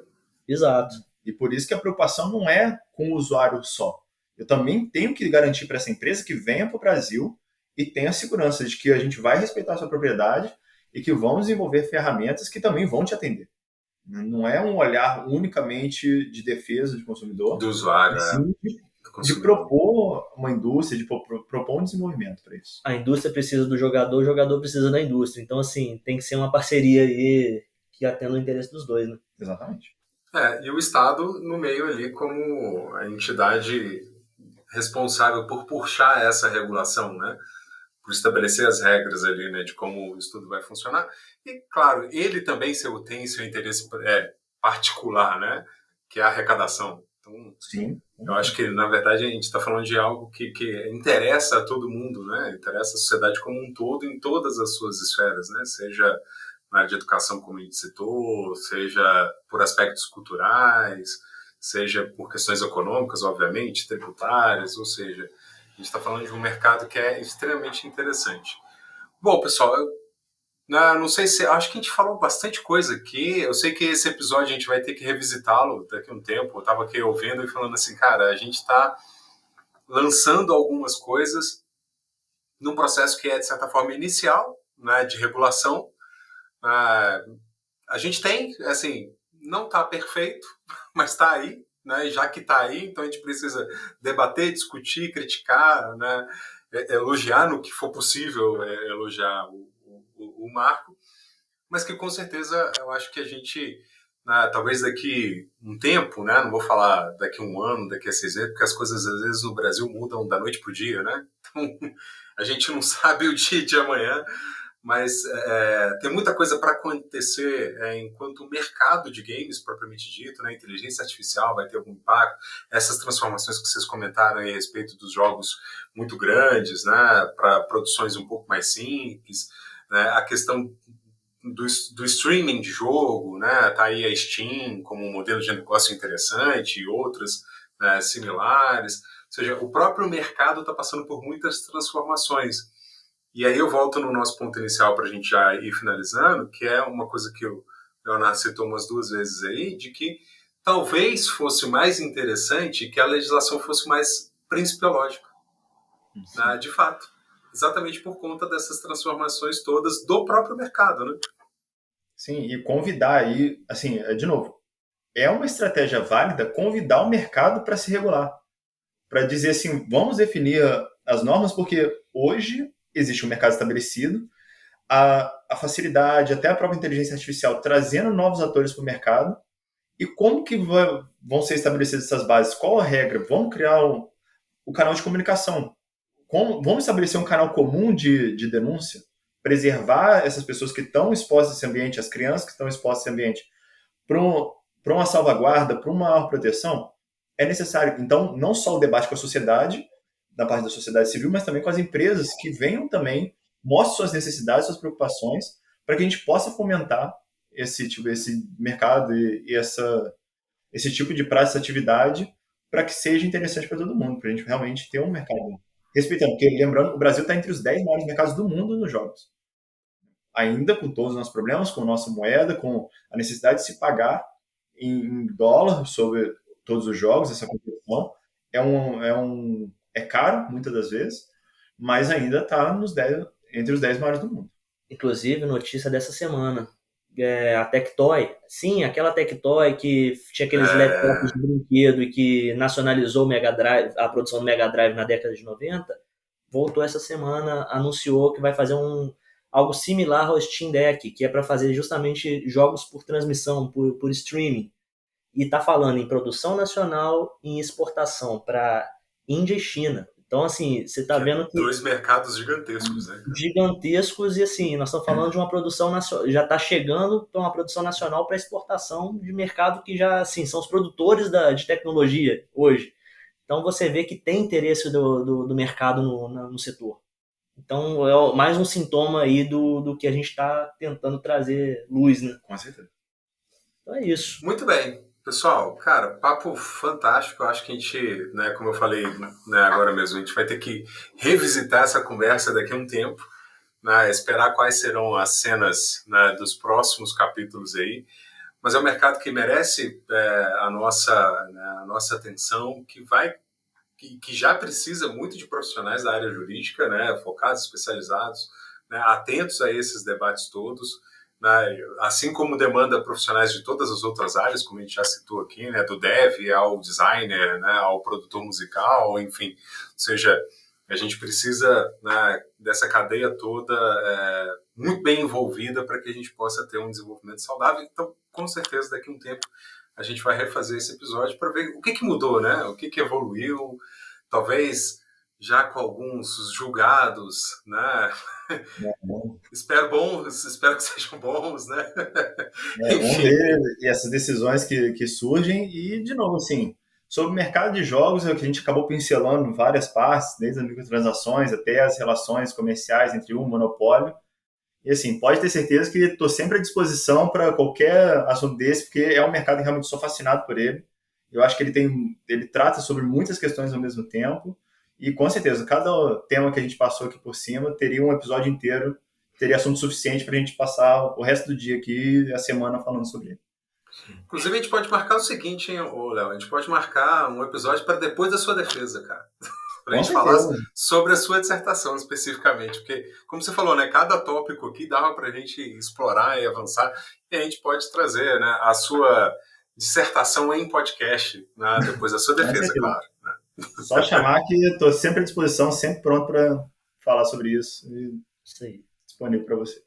Exato. E por isso que a preocupação não é com o usuário só. Eu também tenho que garantir para essa empresa que venha para o Brasil e tenha a segurança de que a gente vai respeitar a sua propriedade e que vamos desenvolver ferramentas que também vão te atender. Não é um olhar unicamente de defesa do consumidor, do usuário, sim, de propor uma indústria, de propor um desenvolvimento para isso. A indústria precisa do jogador, o jogador precisa da indústria. Então, assim, tem que ser uma parceria aí que atenda o interesse dos dois, né? Exatamente. E o Estado no meio ali como a entidade responsável por puxar essa regulação, né? Por estabelecer as regras ali, né, de como isso tudo vai funcionar. E, claro, ele também tem seu interesse particular, né, que é a arrecadação. Então, sim. Eu acho que, na verdade, a gente está falando de algo que interessa a todo mundo, né, interessa a sociedade como um todo, em todas as suas esferas, né, seja na área de educação, como a gente citou, seja por aspectos culturais, seja por questões econômicas, obviamente, tributárias, ou seja, a gente está falando de um mercado que é extremamente interessante. Bom, pessoal, não sei se... Acho que a gente falou bastante coisa aqui. Eu sei que esse episódio a gente vai ter que revisitá-lo daqui a um tempo. Eu estava aqui ouvindo e falando assim, cara, a gente está lançando algumas coisas num processo que é, de certa forma, inicial, né, de regulação. A gente tem, assim, não está perfeito, mas está aí. Né, já que está aí, então a gente precisa debater, discutir, criticar, né, elogiar no que for possível, elogiar o marco, mas que com certeza eu acho que a gente, né, talvez daqui um tempo, né, não vou falar daqui a um ano, daqui a 6 meses, porque as coisas às vezes no Brasil mudam da noite para o dia, né? Então a gente não sabe o dia de amanhã, mas tem muita coisa para acontecer enquanto o mercado de games, propriamente dito, né, a inteligência artificial vai ter algum impacto, essas transformações que vocês comentaram aí a respeito dos jogos muito grandes, né, para produções um pouco mais simples, né, a questão do streaming de jogo, né, tá aí a Steam como um modelo de negócio interessante e outras, né, similares, ou seja, o próprio mercado está passando por muitas transformações. E aí eu volto no nosso ponto inicial para a gente já ir finalizando, que é uma coisa que o Leonardo citou umas 2 vezes aí, de que talvez fosse mais interessante que a legislação fosse mais principiológica, né, de fato. Exatamente por conta dessas transformações todas do próprio mercado, né? Sim, e convidar aí, assim, de novo, é uma estratégia válida convidar o mercado para se regular, para dizer assim, vamos definir as normas, porque hoje existe um mercado estabelecido, a facilidade, até a própria inteligência artificial trazendo novos atores para o mercado, e como que vão ser estabelecidas essas bases? Qual a regra? Vamos criar o canal de comunicação. Vamos estabelecer um canal comum de denúncia? Preservar essas pessoas que estão expostas a esse ambiente, as crianças que estão expostas a esse ambiente, para uma salvaguarda, para uma maior proteção? É necessário. Então, não só o debate com a sociedade, da parte da sociedade civil, mas também com as empresas que venham também, mostrem suas necessidades, suas preocupações, para que a gente possa fomentar esse mercado e esse tipo de prática, essa atividade, para que seja interessante para todo mundo, para a gente realmente ter um mercado respeitando. Porque, lembrando, o Brasil está entre os 10 maiores mercados do mundo nos jogos. Ainda com todos os nossos problemas, com a nossa moeda, com a necessidade de se pagar em dólar sobre todos os jogos, essa competição, é caro, muitas das vezes, mas ainda está entre os 10 maiores do mundo. Inclusive, notícia dessa semana, a Tectoy, sim, aquela Tectoy que tinha aqueles laptops de brinquedo e que nacionalizou o Mega Drive, a produção do Mega Drive na década de 90, voltou essa semana, anunciou que vai fazer algo similar ao Steam Deck, que é para fazer justamente jogos por transmissão, por streaming. E está falando em produção nacional e em exportação para Índia e China. Então, assim, você está vendo que... Dois mercados gigantescos, né? Gigantescos, e assim, nós estamos falando de uma produção nacional, já está chegando para uma produção nacional para exportação de mercado que já, assim, são os produtores de tecnologia hoje. Então, você vê que tem interesse do mercado no setor. Então, é mais um sintoma aí do que a gente está tentando trazer luz, né? Com certeza. Então é isso. Muito bem. Pessoal, cara, papo fantástico. Eu acho que a gente, né, como eu falei, né, agora mesmo, a gente vai ter que revisitar essa conversa daqui a um tempo, né, esperar quais serão as cenas, né, dos próximos capítulos aí. Mas é um mercado que merece a nossa atenção, que já precisa muito de profissionais da área jurídica, né, focados, especializados, né, atentos a esses debates todos, né, assim como demanda profissionais de todas as outras áreas, como a gente já citou aqui, né, do dev ao designer, né, ao produtor musical, enfim. Ou seja, a gente precisa, né, dessa cadeia toda muito bem envolvida para que a gente possa ter um desenvolvimento saudável. Então, com certeza, daqui a um tempo, a gente vai refazer esse episódio para ver o que mudou, né? O que evoluiu, talvez já com alguns julgados, né? Espero que sejam bons, né? Vamos ver e essas decisões que surgem e, de novo, assim, sobre o mercado de jogos, é o que a gente acabou pincelando várias partes, desde as microtransações até as relações comerciais entre um monopólio. E assim, pode ter certeza que estou sempre à disposição para qualquer assunto desse, porque é um mercado que realmente sou fascinado por ele. Eu acho que ele trata sobre muitas questões ao mesmo tempo. E com certeza, cada tema que a gente passou aqui por cima teria um episódio inteiro, teria assunto suficiente para a gente passar o resto do dia aqui e a semana falando sobre ele. Inclusive, a gente pode marcar o seguinte, hein, Léo? A gente pode marcar um episódio para depois da sua defesa, cara. Para a gente falar sobre a sua dissertação especificamente, porque, como você falou, né, cada tópico aqui dava para a gente explorar e avançar, e a gente pode trazer, né, a sua dissertação em podcast, né, depois da sua defesa, claro. Né? Só chamar que estou sempre à disposição, sempre pronto para falar sobre isso e disponível para vocês.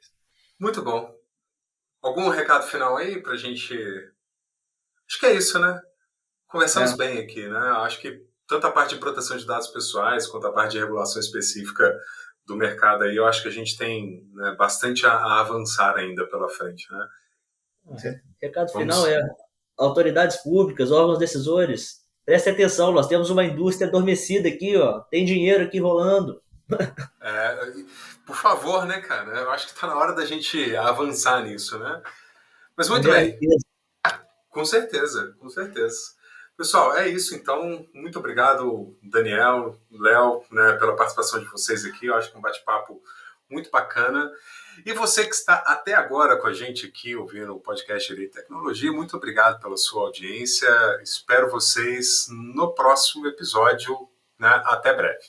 Muito bom. Algum recado final aí para a gente... Acho que é isso, né? Conversamos bem aqui, né? Acho que tanto a parte de proteção de dados pessoais quanto a parte de regulação específica do mercado aí, eu acho que a gente tem, né, bastante a avançar ainda pela frente, né? Recado final é: autoridades públicas, órgãos decisores, prestem atenção, nós temos uma indústria adormecida aqui, ó, tem dinheiro aqui rolando. Por favor, né, cara? Eu acho que está na hora da gente avançar nisso, né? Mas muito bem. Com certeza, com certeza. Pessoal, é isso então. Muito obrigado, Daniel, Léo, né, pela participação de vocês aqui. Eu acho que é um bate-papo muito bacana. E você que está até agora com a gente aqui, ouvindo o podcast Direito e Tecnologia, muito obrigado pela sua audiência. Espero vocês no próximo episódio, né? Até breve.